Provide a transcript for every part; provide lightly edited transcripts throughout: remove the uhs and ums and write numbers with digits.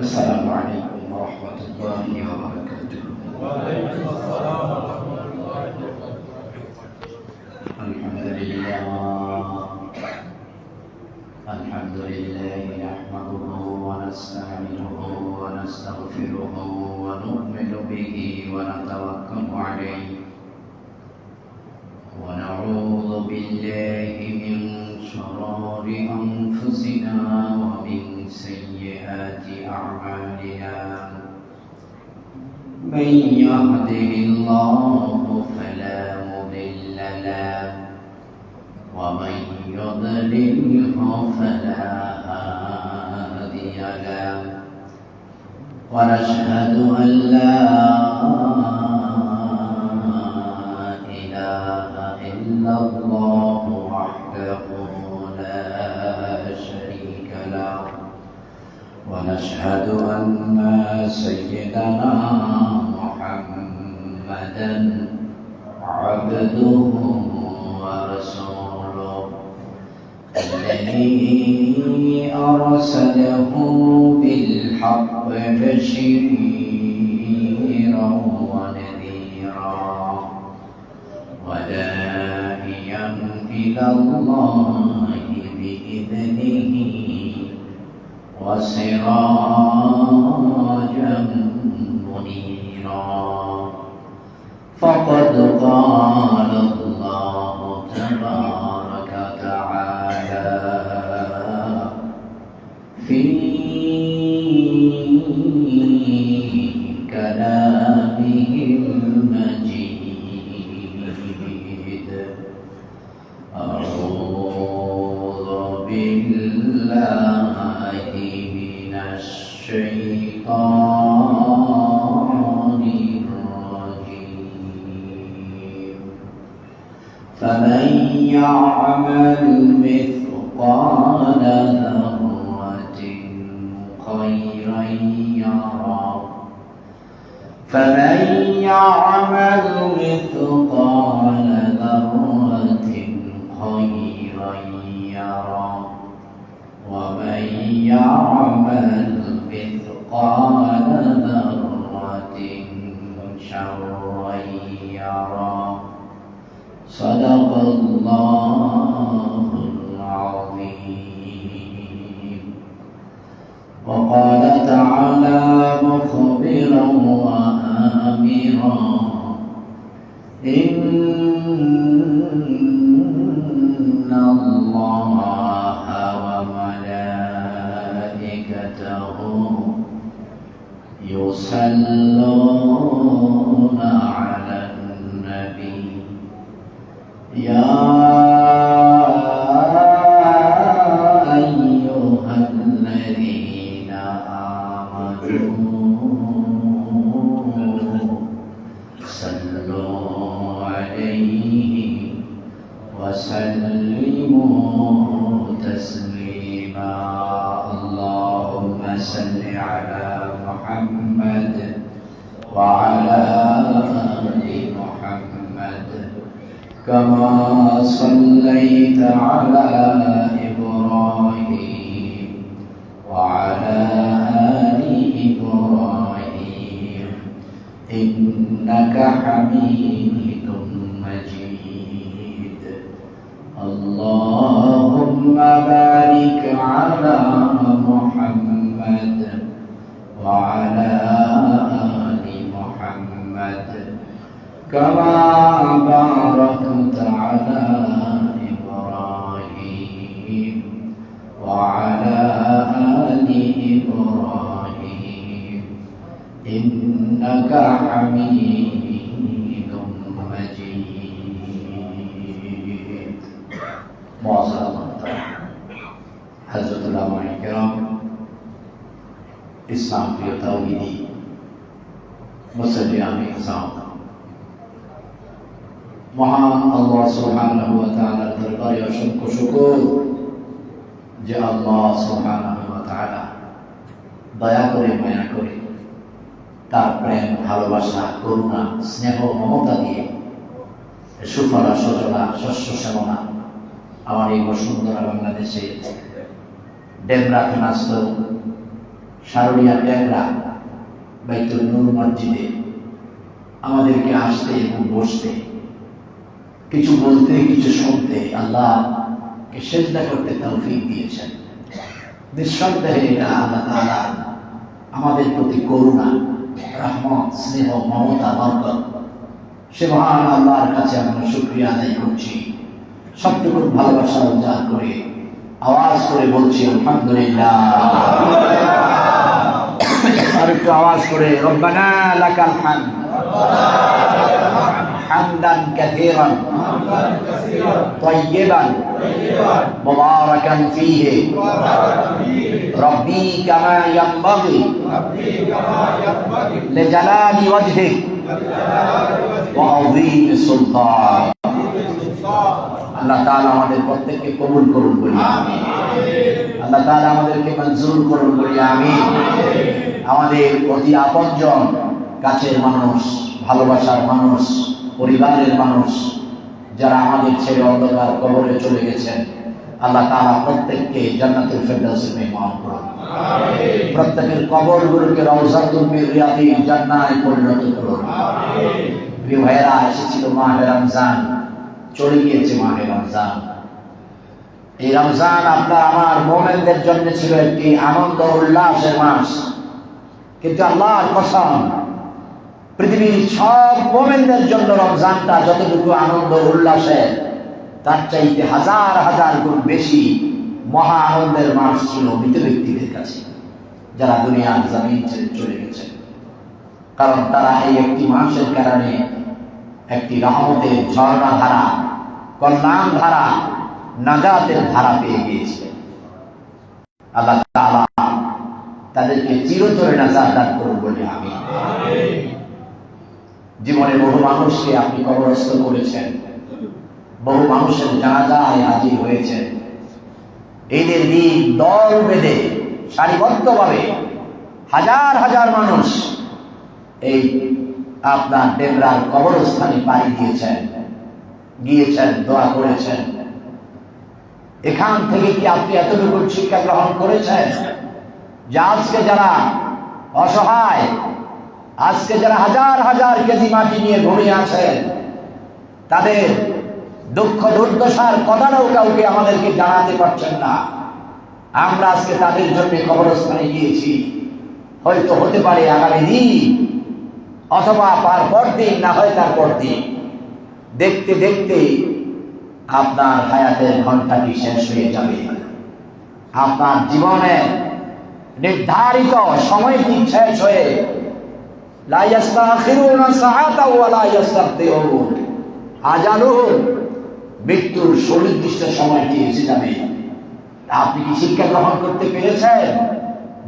السلام عليكم ورحمة الله وبركاته. وعليكم السلام ورحمة الله وبركاته. الحمد لله نحمده ونستعينه ونستغفره ونؤمن به ونتوكل عليه ونعوذ بالله من شرور أنفسنا ومن سيئات أعمالنا. من يهده الله فلا مضل له ومن يضلله فلا هادي له ونشهد أن لا إله إلا الله وحده لا شريك له ونشهد أن سيدنا محمدا عبده ورسوله الذي أرسله بالحق بشيرا ونذيرا وداعيا إلى الله بإذنه وسراجا منيرا. فقد قال الله تبارك وتعالى في كلامه المجيد: أعوذ بالله من الشيطان الرجيم. فمن يعمل مثقال ذرة خيرا يره فمن يعمل مثقال ذرة خيرا يره ومن يعمل مثقال ذرة شرا يره. صدق الله العظيم. وقال تعالى مخبرا وآمرا: إن الله وملائكته يصلون على النبي يا أيها الذين آمنوا صلوا عليه وسلموا تسليما. اللهم صل على محمد وعلى آل محمد كما صليت على إبراهيم وعلى آل إبراهيم إنك حميد مجيد. اللهم بارك على محمد وعلى آل محمد كما باركت على إبراهيم وعلى آل إبراهيم إنك حميد مجيد. معظم حضرت العلماء الكرام ইসলাম প্রিয় তাওহীদি মুসলিম ইনসান, মহান আল্লাহ সুবহানাহু ওয়া তাআলার দরবারে অসংখ্য শুকর যে আল্লাহ সুবহানাহু ওয়া তাআলা দয়া করে মায়া করে তার প্রেম ভালোবাসা করুণা স্নেহ মমতা দিয়ে সুফলা সজলা শস্য শ্যামলা আমার এই বসুন্ধরা বাংলাদেশে ডেমরা ফেনাস্ত শারুলিয়া ট্যাংরা বাইতুল নূর মসজিদে আমাদেরকে আসতে এবং বসতে, কিছু বলতে কিছু শুনতে আল্লাহকে সেজদা করতে তৌফিক দিয়েছেন। নিঃসন্দেহে এটা আল্লাহ তাআলা আমাদের প্রতি করুণা, রহমত, স্নেহ, মমতা, বরকত। সে মহান আল্লাহর কাছে আমরা শুকরিয়া আদায় করছি। সবটুকু ভালোবাসা উজাড় করে আওয়াজ করে বলছি আলহামদুলিল্লাহ। আর একটু আওয়াজ করে রব্বানা লাকাল হামদ হামদান কাসীরান তাইয়িবান মুবারাকান ফীহি রব্বি কামা ইয়ানবাগি লিজালালি ওয়াজহিক ওয়া আযীমি সুলতান। আল্লাহ তাআলা আমাদের প্রত্যেককে কবুল করুন বলি আমিন। আল্লাহ তাআলা আমাদেরকে মঞ্জুর করুন বলি আমিন। আমাদের অতি আপনজন, কাছের মানুষ, ভালোবাসার মানুষ, পরিবারের মানুষ যারা আমাদের ছেড়ে অন্ধকার কবরে চলে গেছেন, আল্লাহ তাআলা প্রত্যেককে জান্নাতুল ফেরদাউসে মেহমান করুন। প্রত্যেকের কবরগুলোকে রওজাতুল মিন রিয়াদিল জান্নাতে পরিণত করুন। প্রিয় ভাইয়েরা, এসেছিল মাহে রমজান, চলে গিয়েছে মাহে রমজান। এই রমজান আপনার আমার মুমিনদের জন্য ছিল একটি আনন্দ উল্লাসের মাস, কিন্তু আল্লাহর কসম, পৃথিবীর সব মুমিনদের জন্য রমজানটা যতটুকু আনন্দ উল্লাসের, তার চাইতে হাজার হাজার গুণ বেশি মহা আনন্দের মাস ছিল মৃত ব্যক্তিদের কাছে, যারা দুনিয়ার জমিন ছেড়ে চলে গেছে। কারণ তারা এই একটি মাসের কারণে একটি রহমতের ঝর্ণা ধারা, কল্যাণ ধারা, নাজাতের ধারা পেয়ে গিয়েছে। আল্লাহ তাআলা তাদেরকে চিরতরে নাজাত দান করুন বলে আমি। জীবনে বহু মানুষকে আপনি কবরস্থ করেছেন, বহু মানুষের জানাজায় হাজির হয়েছেন। ঈদের দিন দল বেঁধে সারিবদ্ধভাবে হাজার হাজার মানুষ এই আপনার ডেমরার কবরস্থানে পাড়ি দিয়েছেন, গিয়েছেন, দোয়া করেছেন। এখান থেকে কি আপনি এতটুকু শিক্ষা গ্রহণ করেছেন যে আজকে যারা অসহায়, আজকে যারা হাজার হাজার কেজি মাটি নিয়ে ঘুমিয়ে আছেন, তাদের দুঃখ দুর্দশার কথাটাও কাউকে আমাদেরকে জানাতে পারছেন না। আমরা আজকে তাদের জন্য কবরস্থানে গিয়েছি। হয়তো হতে পারে আগামী দিন, অথবা পর দিন, না হয় তারপর দিন। দেখতে দেখতে আপনার হায়াতের ঘন্টাটি শেষ হয়ে যাবে। আপনার জীবনের নির্ধারিত সময়টি শেষ হয়ে লা ইস্তাখিরুনা সাআতাও ওয়া লা ইস্তাকদিরুন, আজালুহুম, মৃত্যুর সুনির্দিষ্ট সময়টি এসে যাবে। আপনি কি শিক্ষা গ্রহণ করতে পেরেছেন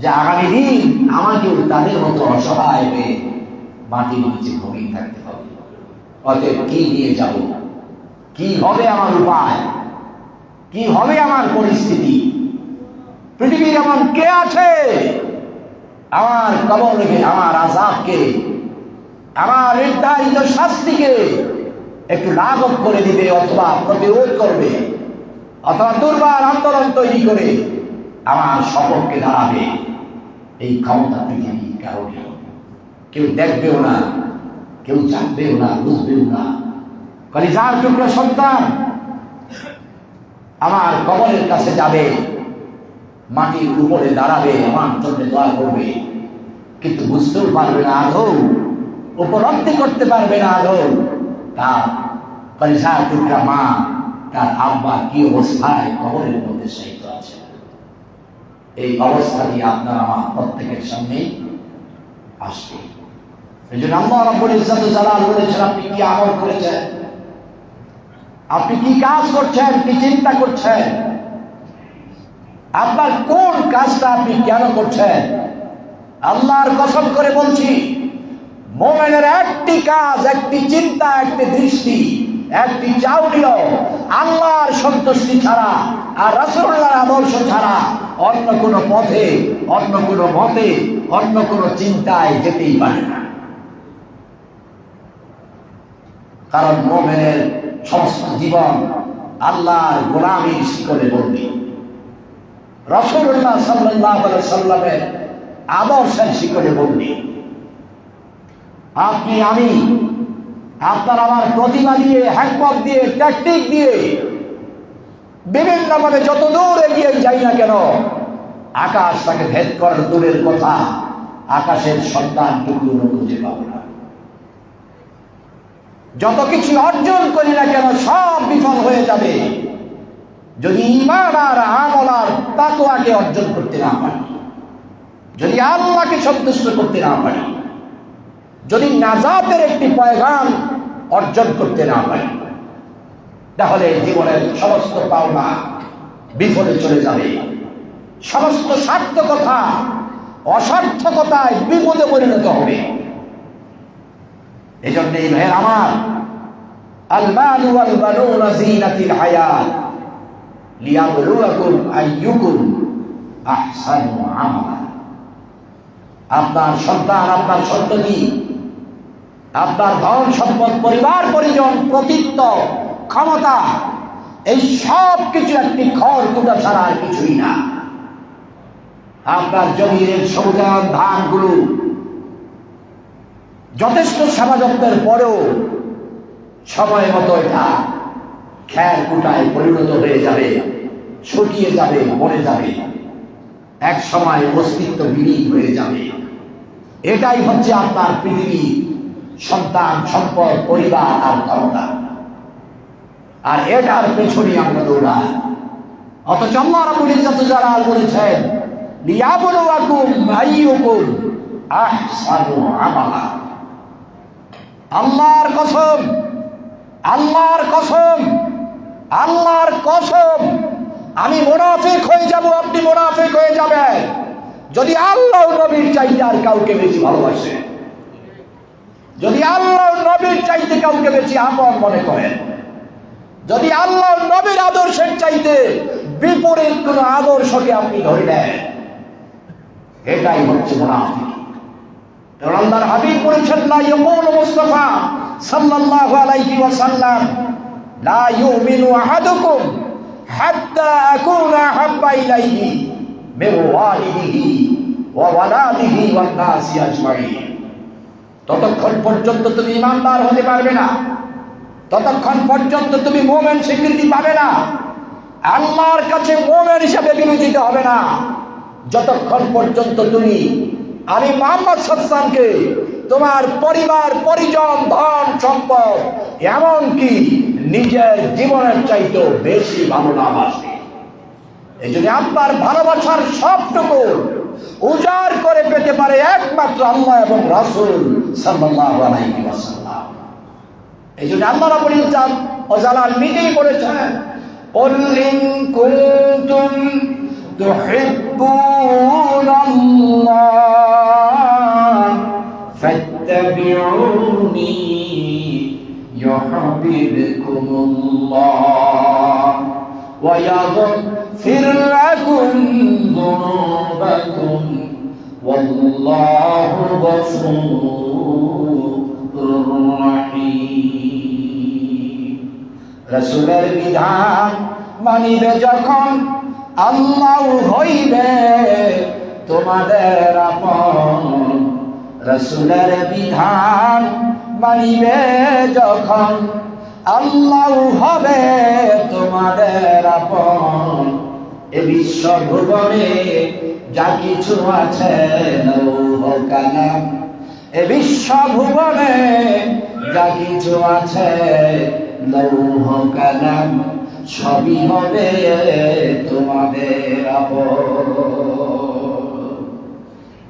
যে আগামী দিন আমাকেও তাদের মতো অসহায় হয়ে মাটির নিচে ঘুমিয়ে থাকতে হবে? অতএব কি নিয়ে যাব, কি হবে আমার উপায়, কি হবে আমার পরিস্থিতি? পৃথিবীর এমন কে আছে আমার কবরকে, আমার আযাবকে, আমার নির্ধারিত শাস্তিকে একটু লাঘব করে দিবে, অথবা প্রতিরোধ করবে, অথবা দুর্বার আন্দোলন তৈরি করে আমার সপক্ষে দাঁড়াবে? এই ক্ষমতা পৃথিবীর কারণে কেউ দেখবেও না, কেউ জানবেও না, বুঝবেও না। কলিজার টুকরা সন্তান আমার কবরের কাছে যাবে, মাটির উপরে দাঁড়াবে, আমার জন্য দোয়া করবে, কিন্তু বুঝতেও পারবে না আদৌ, উপলব্ধি করতে পারবে না আদৌ তার কলিজার টুকরা মা, তার আব্বা কি অবস্থায় কবরের মধ্যে শায়িত আছে। এই অবস্থাটি আপনার আমার প্রত্যেকের সামনেই আসবে। এই জন্য আল্লাহ রাব্বুল ইজ্জত জালাল বলেছেন, আপনি কি আমল করেছেন, আপনি কি কাজ করছেন, কি চিন্তা করছেন, আপনার কোন কাজটা আপনি কেন করছেন? আল্লাহর কসম করে বলছি, মুমিনের একটি কাজ, একটি চিন্তা, একটি দৃষ্টি, একটি চাউনিও আল্লাহর সন্তুষ্টি ছাড়া আর রাসূলুল্লাহর আদর্শ ছাড়া অন্য কোনো পথে, অন্য কোনো মতে, অন্য কোনো চিন্তায় যেতেই পারে না। কারণ মুমিনের সমস্ত জীবন আল্লাহর গোলামীর শিকলে বন্দী। রাসূলুল্লাহ সাল্লাল্লাহু আলাইহি সাল্লামের আদর্শের শিকড়ে বন্দি। আপনি আমি আপনার আমার প্রতিভা দিয়ে, হ্যাকমত দিয়ে, ট্যাকটিক দিয়ে বিভিন্নভাবে যত দূর এগিয়ে যাই না কেন, আকাশ তাকে ভেদ করার দূরের কথা, আকাশের সন্তানটুকুও খুঁজে পাবো না। যত কিছু অর্জন করি না কেন সব বিফল হয়ে যাবে যদি ঈমান আর আমল আর তাকওয়াকে অর্জন করতে না পারি, যদি আল্লাহকে সন্তুষ্ট করতে না পারি, যদি নাজাতের একটি পয়গাম অর্জন করতে না পারি, তাহলে জীবনের সমস্ত পাওনা বিফলে চলে যাবে, সমস্ত সার্থকতা অসার্থকতায় বিপদে পরিণত হবে। এই জন্য এই ভাইয়ের আমার, আল মালু ওয়াল বানুনা যিনাতুল হায়াত লিয়াবলুয়াকুম আইয়ুকুম আহসানু আমালা। আপনার সন্তান, আপনার সন্ততি, আপনার ধন সম্পদ, পরিবার পরিজন, কর্তৃত্ব, ক্ষমতা, এই সব কিছু একটি খড়কুটা ছাড়া আর কিছুই না। আপনার জমির সবুজায়ন ধানগুলো যথেষ্ট সেবা যত্নের পরেও সময় মতো এটা খ্যার কুটায় পরিণত হয়ে যাবে, শুকিয়ে যাবে, মরে যাবে, এক সময় অস্তিত্ব বিলীন হয়ে যাবে। এটাই হচ্ছে আপনার পৃথিবী, সন্তান, সম্পদ, পরিবার আর ক্ষমতা। আর এটার পেছনে আমরা দৌড়াই। অথচ আল্লাহ রাব্বুল ইজ্জত জালাল বলেছেন লিয়াবলুয়াকুম আইয়ুকুম আহসানু আমালা। আল্লাহর কসম, আল্লাহর কসম, আল্লাহর কসম, আমি মুনাফিক হয়ে যাব, আপনি মুনাফিক হয়ে যাবেন যদি আল্লাহ নবীর চাইতে আর কাউকে বেশি ভালোবাসে, যদি আল্লাহ নবীর চাইতে কাউকে বেশি আপন মনে করেন, যদি আল্লাহ নবীর আদর্শের চাইতে বিপরীত কোন আদর্শকে আপনি ধরে নেন, এটাই হচ্ছে মুনাফিক। কারণ আল্লাহর হাবিব বলেছেন লা ইয়াকুলু মুস্তাফা সাল্লাল্লাহু আলাইহি ওয়াসাল্লাম লা ইউমিনু আহাদুকুম হাত্তা আকুনা হাব্বা ইলাইহি মিন ওয়ালিদিহি ওয়া ওয়ালাদিহি ওয়ান নাসি আজমাইন। ততক্ষণ পর্যন্ত তুমি ঈমানদার হতে পারবে না, ততক্ষণ পর্যন্ত তুমি মুমিন স্বীকৃতি পাবে না, আল্লাহর কাছে মুমিন হিসেবে বিবেচিত হবে না, যতক্ষণ পর্যন্ত তুমি আমি মুহাম্মদ সাল্লাল্লাহু আলাইহি ওয়াসাল্লামকে তোমার পরিবার পরিজন, ধন সম্পদ, এমনকি নিজের জীবনের চাইতেও বেশি ভালো না বাসবে। এই জন্য আপনার ভালোবাসার সবটুকু উজাড় করে পেতে পারে একমাত্র আল্লাহ এবং রাসূল সাল্লাল্লাহু আলাইহি ওয়াসাল্লাম। এই জন্য আল্লাহ রাব্বুল ইজ্জত ও জালাল নিজেই বলেছেন কুল ইন কুনতুম তুহিব্বুনাল্লাহ ফাত্তাবিউনি ইউহিব্বুকুমুল্লাহ ওয়া ইয়াগফির লাকুম যুনুবাকুম ওয়াল্লাহু গফুরুর রাহিম। রাসূলের বিধান মানিবে যখন আল্লাহ হইবে তোমাদের আপন। রাসূলের বিধান মানিবে যখন আল্লাহ হবে তোমাদের আপন। এ বিশ্ব ভুবনে যা কিছু আছে লৌহ কালাম, এ বিশ্ব ভুবনে যা কিছু আছে লৌহ কালাম, সবই হবে তোমাদের আপন।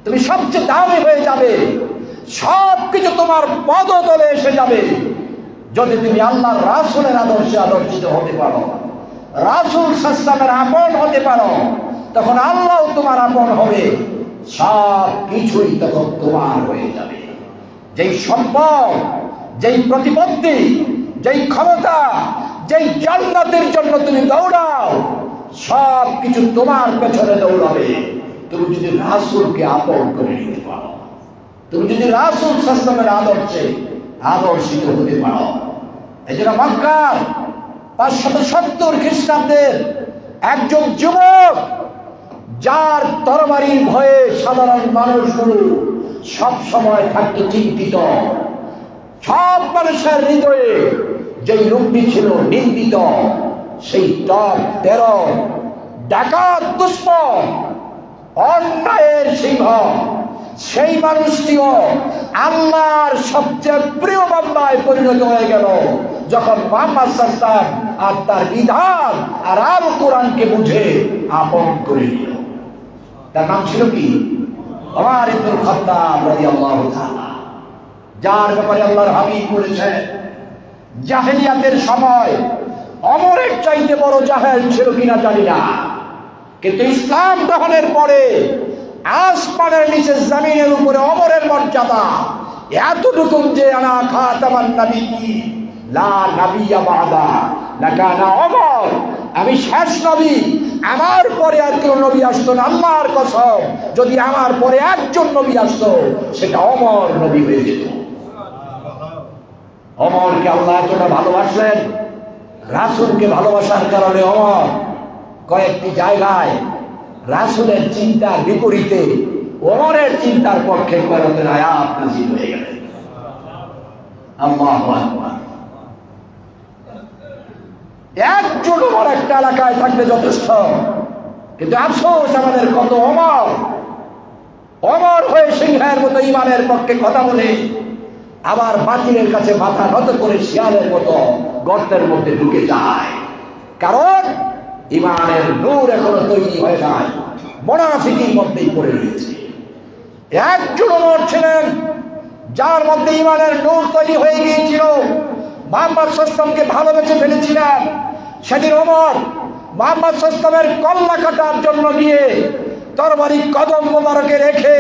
তুমি সবচেয়ে দামি হয়ে যাবে, সবকিছু তোমার পদতলে এসে যাবে যদি তুমি আল্লাহর রাসূলের আদর্শে আদর্শিত হতে পারো, রাসূল সাল্লাল্লাহু আলাইহি আপন হতে পারো, তখন আল্লাহ তোমার আপন হবে, সব কিছুই তখন তোমার হয়ে যাবে। যেই সম্পদ, যেই প্রতিপত্তি, যেই ক্ষমতা, যেই জান্নাতের জন্য তুমি দৌড়াও, সব কিছু তোমার পেছনে দৌড়াবে তুমি যদি রাসূলকে আপন করে নিতে পারো, তুমি যদি রাসূল সাল্লাল্লাহু আলাইহি আদর্শে আদর্শিত হতে পারো। এই জন্য মক্কার 570 খ্রিস্টাব্দের একজন যুবক যার তরবারির ভয়ে সাধারণ মানুষগুলো সব সময় থাকত চিন্তিত। সব মানুষের হৃদয়ে যেই লোকটি ছিল নিন্দিত, সেই টপ 13 ডাকাত দুশ্মন, অন্যায়ের সিংহ, সেই মানুষটিও আল্লাহর সবচেয়ে প্রিয় বান্দায় পরিণত হয়ে গেল যখন মুহাম্মদ সাল্লাল্লাহু আলাইহি ওয়াসাল্লাম আর তার বিধান আর আল কোরআনকে বুঝে আপন করে নিল। তার নাম ছিল কি? ওমর ইবনে খাত্তাব রাদিয়াল্লাহু তাআলা, যার ব্যাপারে আল্লাহর হাবিব বলেছেন, জাহেলিয়াতের সময় ওমরের চাইতে বড় জাহেল ছিল কিনা জানি না, কিন্তু ইসলাম গ্রহণের পরে আসমানের নিচে জমিনের উপরে ওমরের মর্যাদা এতটুকু যে আনা খাতামান নবিয়্যিন লা নবিয়্যা বাদা লাকানা ওমর, আমি শেষ নবী, আমার পরে আর কেউ নবী আসতো না। আল্লাহর কসম, যদি আমার পরে একজন নবী আসতো সেটা ওমর নবী হয়ে যেত। ওমরকে আল্লাহ এতটা ভালোবাসলেন, রাসূলকে ভালোবাসার কারণে ওমর কয়েকটি জায়গায় রাসূলের চিন্তার বিপরীতে ওমরের চিন্তার পক্ষে কোরআনের আয়াত নাযিল হয়ে গেল। আল্লাহু আকবার। একজন ওমর একটা এলাকায় থাকলে যথেষ্ট, কিন্তু আফসোস আমাদের কত ওমর ওমর হয়ে সিংহের মতো ইমানের পক্ষে কথা বলে আবার বাতিলের কাছে মাথা নত করে শিয়ালের মতো গর্তের মধ্যে ঢুকে যায়। কারণ ইমানের নূর এখনো তৈরি হয় নাই, মুনাফিকির মধ্যেই পড়ে রয়েছে। একজন ওমর ছিলেন যার মধ্যে ইমানের নূর তৈরি হয়ে গিয়েছিল, মুহাম্মদ সাল্লাল্লাহু আলাইহি ওয়াসাল্লামকে ভালোবেসে ফেলেছিলেন। সেদিন ওমর মুহাম্মদ সাল্লাল্লাহু আলাইহি ওয়াসাল্লামের কল্লা কাটার জন্য গিয়ে তরবারি কদম মোবারকে রেখে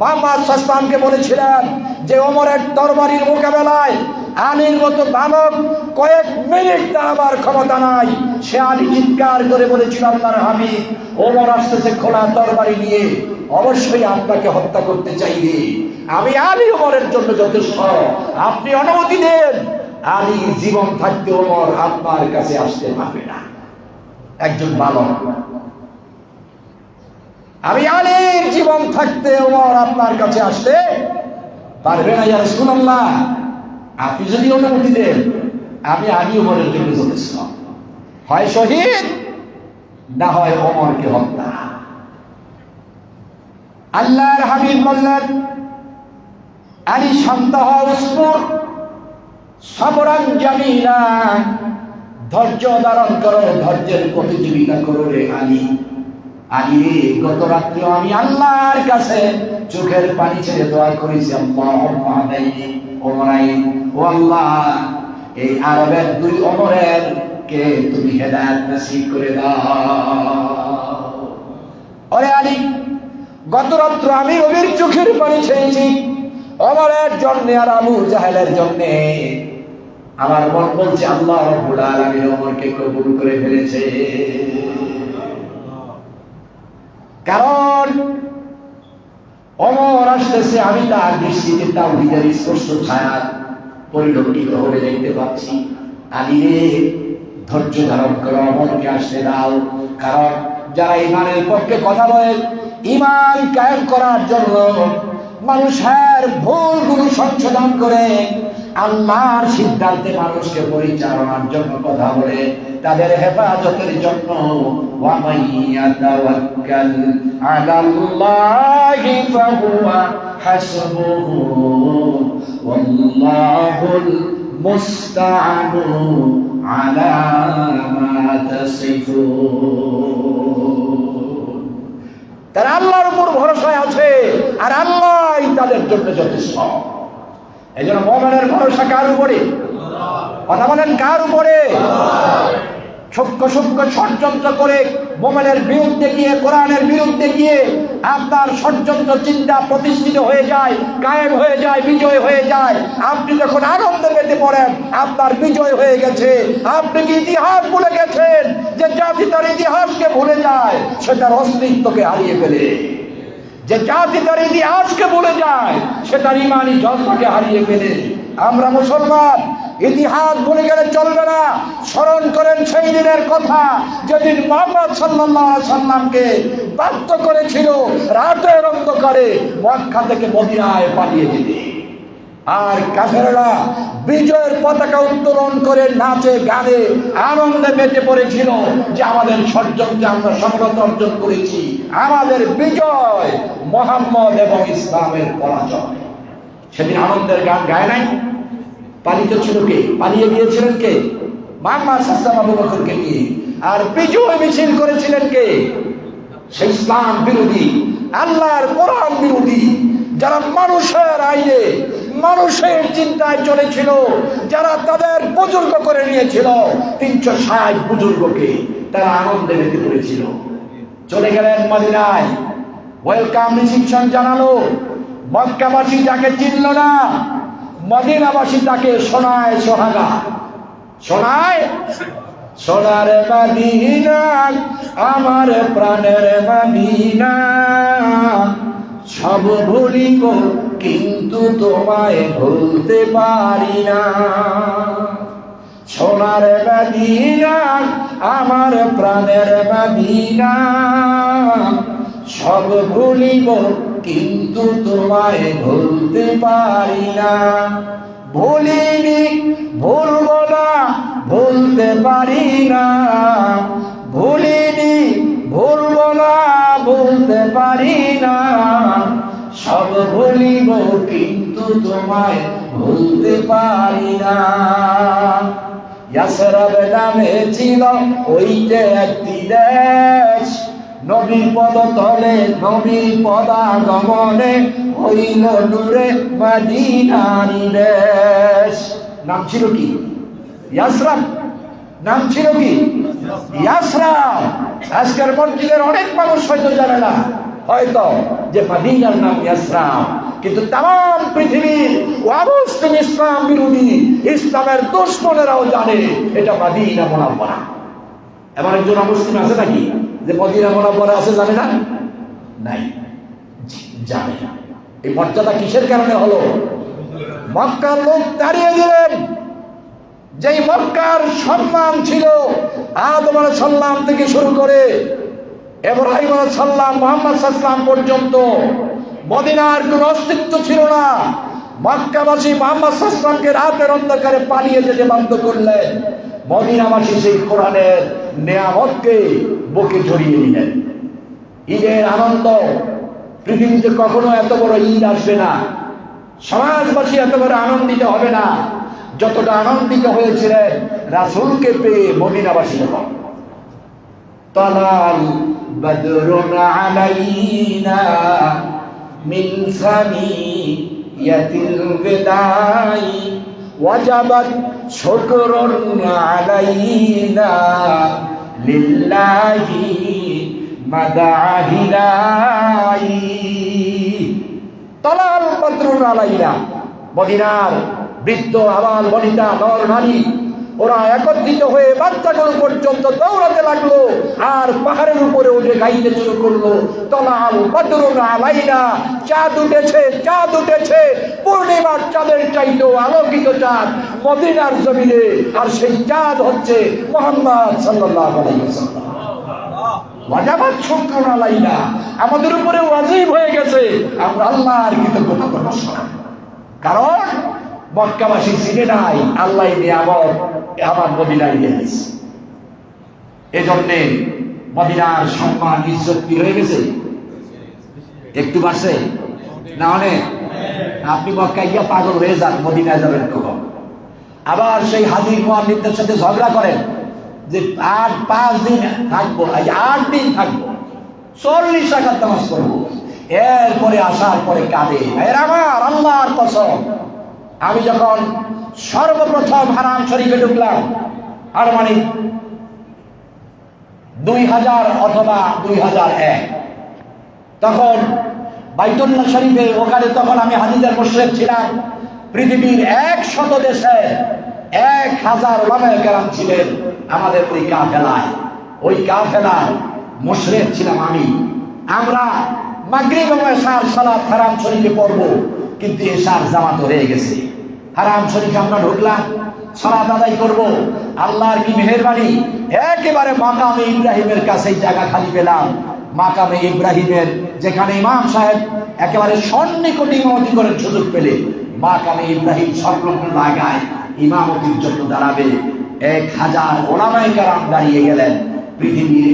মুহাম্মদ সাল্লাল্লাহু আলাইহি ওয়াসাল্লামকে বলেছিলেন যে ওমরের তরবারির মোকাবেলায় আলীর মতো বালক কয়েক মিনিট দাঁড়াবার ক্ষমতা নাই। সে আলী চিৎকার করে বলেছিল, আল্লাহর হাবিব, ওমর আসতেছে খোলা তরবারি নিয়ে, অবশ্যই আপনাকে হত্যা করতে চাইবে। আমি আলী ওমরের জন্য যথেষ্ট, আপনি অনুমতি দেন। আলীর জীবন থাকতে ওমর আপনার কাছে আসতে পারবে না। একজন বালক, আমি আলীর জীবন থাকতে ওমর আপনার কাছে আসতে পারবে না। ইয়া রাসূলুল্লাহ, আপনি যদি অনুমতি দেন, আমি আলী ওমরের জন্য যথেষ্ট, হয় শহীদ না হয় ওমরকে হত্যা। আল্লাহর হাবিব বললেন, আলী শান্ত হও, উসবুর সবরান জামিলা, ধৈর্য ধারণ করো, ধৈর্যের প্রতিযোগিতা করো রে আলী। আলী রে, গত রাত্রে আমি আল্লাহর কাছে চোখের পানি ছেড়ে দোয়া করেছি, আল্লাহুম্মা হাদাইনি ওমরাইন, ও আল্লাহ, এই আরবের 2 ওমরের কে তুমি হেদায়েত নসিব করে দাও। ওরে আলী, গত রাত্রে আমি ওদের চোখের পানি ছেড়েছি ওমরের জন্য আর আবু জাহেলের জন্য। আমার মন বলছে আল্লাহ রাব্বুল আলামিন ওমরকে কবুল করে ফেলেছে। কারণ ওমর আসতেছে, আমি তার দৃষ্টিতে তাওহীদের স্পষ্ট ছায়া পরিলক্ষিত হয়ে দেখতে পাচ্ছি। আলী রে, ধৈর্য ধারণ করো, ওমরকে আসতে দাও। কারণ যারা ইমানের পক্ষে কথা বলে, ইমান কায়েম করার জন্য মানুষের ভুলগুলো সংশোধন করে আল্লাহর সিদ্ধান্তে মানুষকে পরিচালনার জন্য কথা বলে, তাদের হেফাজতের জন্য ওয়া মাইয়াতাওয়াক্কাল আলাল্লাহি ফাহুয়া হাসবুহু ওয়াল্লাহুল মুস্তাআনু আলা মা তাসিফুন। তারা আল্লাহর উপর ভরসায় আছে আর আল্লাহই তাদের জন্য যথেষ্ট। এই জন্য মুমিনের ভরসা কার উপরে? কথা বলেন, কার উপরে? সূক্ষ্ম সূক্ষ্ম ষড়যন্ত্র করে মুমিনের বিরুদ্ধে গিয়ে, কোরআনের বিরুদ্ধে গিয়ে আপনার ষড়যন্ত্র চিন্তা প্রতিষ্ঠিত হয়ে যায়, কায়েম হয়ে যায়, বিজয় হয়ে যায়। আপনি যখন আনন্দ পেতে পড়েন আপনার বিজয় হয়ে গেছে, আপনি কি ইতিহাস ভুলে গেছেন? যে জাতি তার ইতিহাসকে ভুলে যায় সে তার অস্তিত্বকে হারিয়ে ফেলে। যে জাতি তার ইতিহাসকে ভুলে যায় সে তার ইমানি জজ্বাকে হারিয়ে ফেলে। আমরা মুসলমান, ইতিহাস ভুলে গেলে চলবে না। স্মরণ করেন সেই দিনের কথা, যেদিন মুহাম্মদ সাল্লাল্লাহু আলাইহি সাল্লামকে বাধ্য করেছিল রাতের অন্ধকারে মক্কা থেকে মদিনায় পালিয়ে যেতে। আর কাফেররা বিজয়ের পতাকা উত্তোলন করে নাচে গানে আনন্দে মেতে পড়েছিল যে আমাদের ষড়যন্ত্রে আমরা সফলতা অর্জন করেছি, আমাদের বিজয় মুহাম্মদ এবং ইসলামের পরাজয়। সেদিন আনন্দের গান গায় নাই? পালিত ছিল কে? পালিয়ে গিয়েছিলেন কে? মুহাম্মদ সাল্লাল্লাহু আবু বকরকে নিয়ে। আর বিজয় মিছিল করেছিলেন কে? সেই ইসলাম বিরোধী, আল্লাহর কোরআন বিরোধী, যারা মানুষের আইনে মানুষের চিন্তায় চলেছিল, যারা তাদের বুজুর্গ করে নিয়েছিল 360 বুজুর্গকে, তারা আনন্দে মেতে পড়েছিল। চলে গেলেন মদিনায়, ওয়েলকাম রিসিপশন জানালো। মক্কাবাসী যাকে চিনল না, মদিনাবাসী তাকে শোনায় সোহাগা। শোনায় সোনার মদিনা, আমার প্রাণের মদিনা, সব ভুলিব কিন্তু তোমায় ভুলতে পারি না। সোনার মদিনা, আমার প্রাণের মদিনা, সব ভুলিব কিন্তু তোমায় ভুলতে পারি না। ভুলিনি, ভুলব না, ভুলতে পারি না। ভুলিনি, ভুলব না, ভুলতে পারি না। সব ভুলিব কিন্তু তোমায় ভুলতে পারি না। ইয়াসরাব নামে ছিল ওইতে একটি দেশ, নবীর পদতলে নবীর পদাগমনে হইল নূরে মদিনার দেশ। নাম ছিল কি? ইয়াসরাব। নাম ছিল কি? ইয়াসরাব। আজকের মসজিদের অনেক মানুষ হয়তো জানে না, হয়তো যে মদিনার নাম ইয়াসরাব, কিন্তু তাম পৃথিবীর অমুসলিম ইসলাম বিরোধী ইসলামের দুশমনেরাও জানে এটা মদিনা মুনাওয়ারা। এমন একজন অমুসলিম আছে নাকি যে মদিনা মুনাওয়ারা আছে জানে না? নাই, জানে না। এই মর্যাদা কিসের কারণে হলো? মক্কার লোক দাঁড়িয়ে দিলেন। যেই মক্কার সম্মান ছিল আদম আলাইহিস সালাম থেকে শুরু করে ইব্রাহিম আলাইহিস সালাম, মুহাম্মদ সাল্লাল্লাহু আলাইহি ওয়াসাল্লাম পর্যন্ত মদিনার কোনো অস্তিত্ব ছিল না। মক্কাবাসী মুহাম্মদ সাল্লাল্লাহু আলাইহি ওয়াসাল্লামকে রাতের অন্ধকারে পালিয়ে যেতে বাধ্য করলেন। মদিনাবাসী সেই কোরআনের নেয়ামতকে বুকে জড়িয়ে নিলেন। ঈদের আনন্দ, পৃথিবীতে কখনো এত বড় ঈদ আসবে না, সমাজবাসী এত বড় আনন্দিত হবে না যতটা আনন্দিত হয়েছিলেন রাসূলকে পেয়ে মদিনাবাসী। তখন তালাল বদরুন আলাইনা মিন সানিয়াতিল বিদাই ওয়াজাবাত শুকরুন আলাইনা লিল্লাহি মাদাহিলাই। তালাল বদরুন আলাইনা, মদিনার বৃদ্ধ আবাল বনিতা নর নারী ওরা একত্রিত হয়ে বাচ্চাগুলো পর্যন্ত দৌড়াতে লাগলো আর পাহাড়ের উপরে উঠে গাইতে শুরু করলো, তালাল বদরুন আলাইনা, চাঁদ উঠেছে, চাঁদ উঠেছে, পূর্ণিমার চাঁদের চাইতেও আলোকিত চাঁদ মদিনার জমিনে। আর সেই চাঁদ হচ্ছে মুহাম্মদ সাল্লাল্লাহু আলাইহি ওয়াসাল্লাম। ওয়াজাবাত শুকরুন আলাইনা, আমাদের উপরে ওয়াজিব হয়ে গেছে আমরা আল্লাহর কৃতজ্ঞতা প্রকাশ করা। কারণ মক্কাবাসী চিনে নাই আল্লাহ নিয়ামত আমার মদিনায় দিয়েছে। এজন্যে মদিনার সম্মান ইজ্জত কি হয়ে গেছে? একটু বাড়ছে না অনেক? আপনি মক্কায় গিয়ে পাগল হয়ে যান, মদিনায় যাবেন কখন? আবার সেই হাজির মুআল্লিমদের সাথে ঝগড়া করেন যে আর 5 দিন থাকবো, 8 দিন থাকবো, 40 রাকাত নামাজ পড়বো। এরপরে আসার পরে কাঁদে, এর আমার আল্লাহর কসম, আমি যখন সর্বপ্রথম হারাম শরীফে ঢুকলাম, আর মানে 2000 অথবা 2001, তখন বাইতুল্লাহ শরীফে ওখানে তখন আমি হাজিদের মুশরিক ছিলাম। পৃথিবীর 100 দেশে 1000 উলামায়ে কেরাম ছিলেন আমাদের ওই কাফেলায়। ওই কাফেলায় মুশরিক ছিলাম আমি। আমরা মাগরিব এবং এশার সালাত হারাম শরীফে পড়ব, কিন্তু এশার জামাত হয়ে গেছে। হারাম শরীফে আমরা ঢুকলাম, সালাত আদায় করব, আল্লাহর কি মেহেরবানি, একেবারে মাকামে ইব্রাহিমের কাছেই জায়গা খালি পেলাম। মাকামে ইব্রাহিমের যেখানে ইমাম সাহেব একেবারে সন্নিকটে ইমামতি করার সুযোগ পেলে, মাকামে ইব্রাহিম সংলগ্ন জায়গায় ইমামতির জন্য দাঁড়াবে 1000 ওলামায়ে কেরাম দাঁড়িয়ে গেলেন পৃথিবীর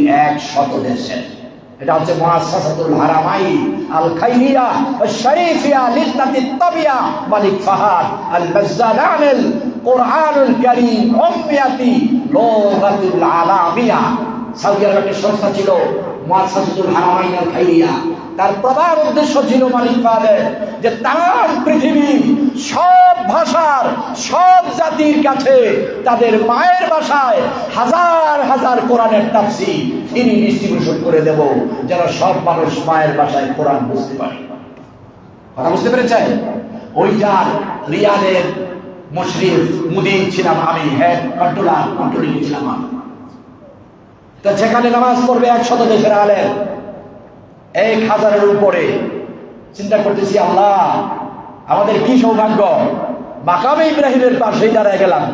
100 দেশের। এটা হচ্ছে মুআসসাসাতুল হারামাইন আল খাইরিয়া ওয়াশ শরীফিয়া লিজনাতিত তাবিয়া মালিক ফাহাদ আল বাজ্জালানিল কুরআনুল কারীম উম্মিয়াতি লুগাতুল আলামিয়া। সৌদি আরবের সংস্থা ছিল মুআসসাসাতুল হারামাইন আল খাইরিয়া। তার প্রধান উদ্দেশ্য ছিল মালিক ফাহাদের যে তাম পৃথিবী সব ভাষার সব জাতির কাছে তাদের মায়ের ভাষায় হাজার হাজার কোরআনের তাফসীর তিনি ডিস্ট্রিবিউশন করে দেব, যেন সব মানুষ মায়ের ভাষায় কোরআন বুঝতে পারে। কথা বুঝতে পেরেছেন? ওইটার রিয়াদের মুশরিফ মুদির ছিলাম আমি, হেড কন্ট্রোলিং ছিলাম আমি। তো যেখানে নামাজ পড়বে 100 দেশের আলেম, 1000-এর উপরে। চিন্তা করতেছি, আল্লাহ আমাদের কি সৌভাগ্য, মাকামে ইব্রাহিমের পাশেই দাঁড়ায় গেলাম।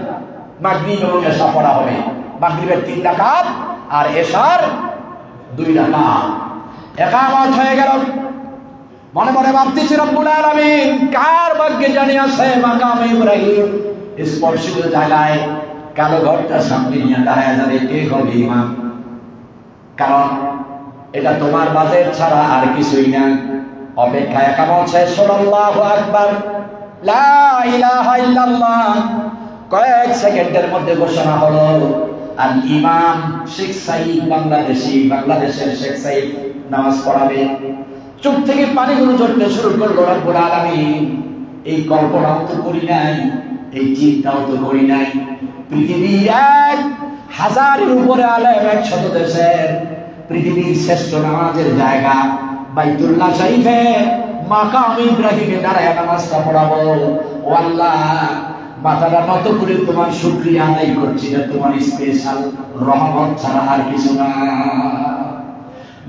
মাগরিব এবং এশা পড়া হবে, মাগরিবের 3 রাকাত আর এশার 2 রাকাত। ইকামত হয়ে গেল। মনে মনে ভাবতেছি রব্বুল আলামিন কার ভাগ্যে জানি আছে মাকামে ইব্রাহিম স্পর্শিত জায়গায় কালো ঘরটা সামনে নিয়ে দাঁড়ায় যাবে, কে হবে ইমাম? কারণ এটা তোমার বাজেট ছাড়া আর কিছুই না। অপেক্ষা একামত শেষ হলো, আল্লাহু আকবার, লা ইলাহা ইল্লাল্লাহ। কয়েক সেকেন্ডের মধ্যে ঘোষণা হলো আর ইমাম শেখ সাইদ বাংলাদেশের শেখ সাইদ নামাজ পড়াবে। চোখ থেকে পানিগুলো ঝরতে শুরু করলো। রব্বুল আলামিন এই কল্পনাও তো করি নাই, এই চিন্তাও তো করি নাই, পৃথিবীর 1000-এর উপরে আলেম 100 দেশের, পৃথিবীর শ্রেষ্ঠ নামাজের জায়গা বাইতুল্লাহ শরীফে মাকামে ইব্রাহিমে দাঁড়ায় নামাজটা পড়াবো। ও আল্লাহ, মাথাটা নত করে তোমার শুকরিয়া আদায় করছি যে তোমার স্পেশাল রহমত ছাড়া আর কিছু না।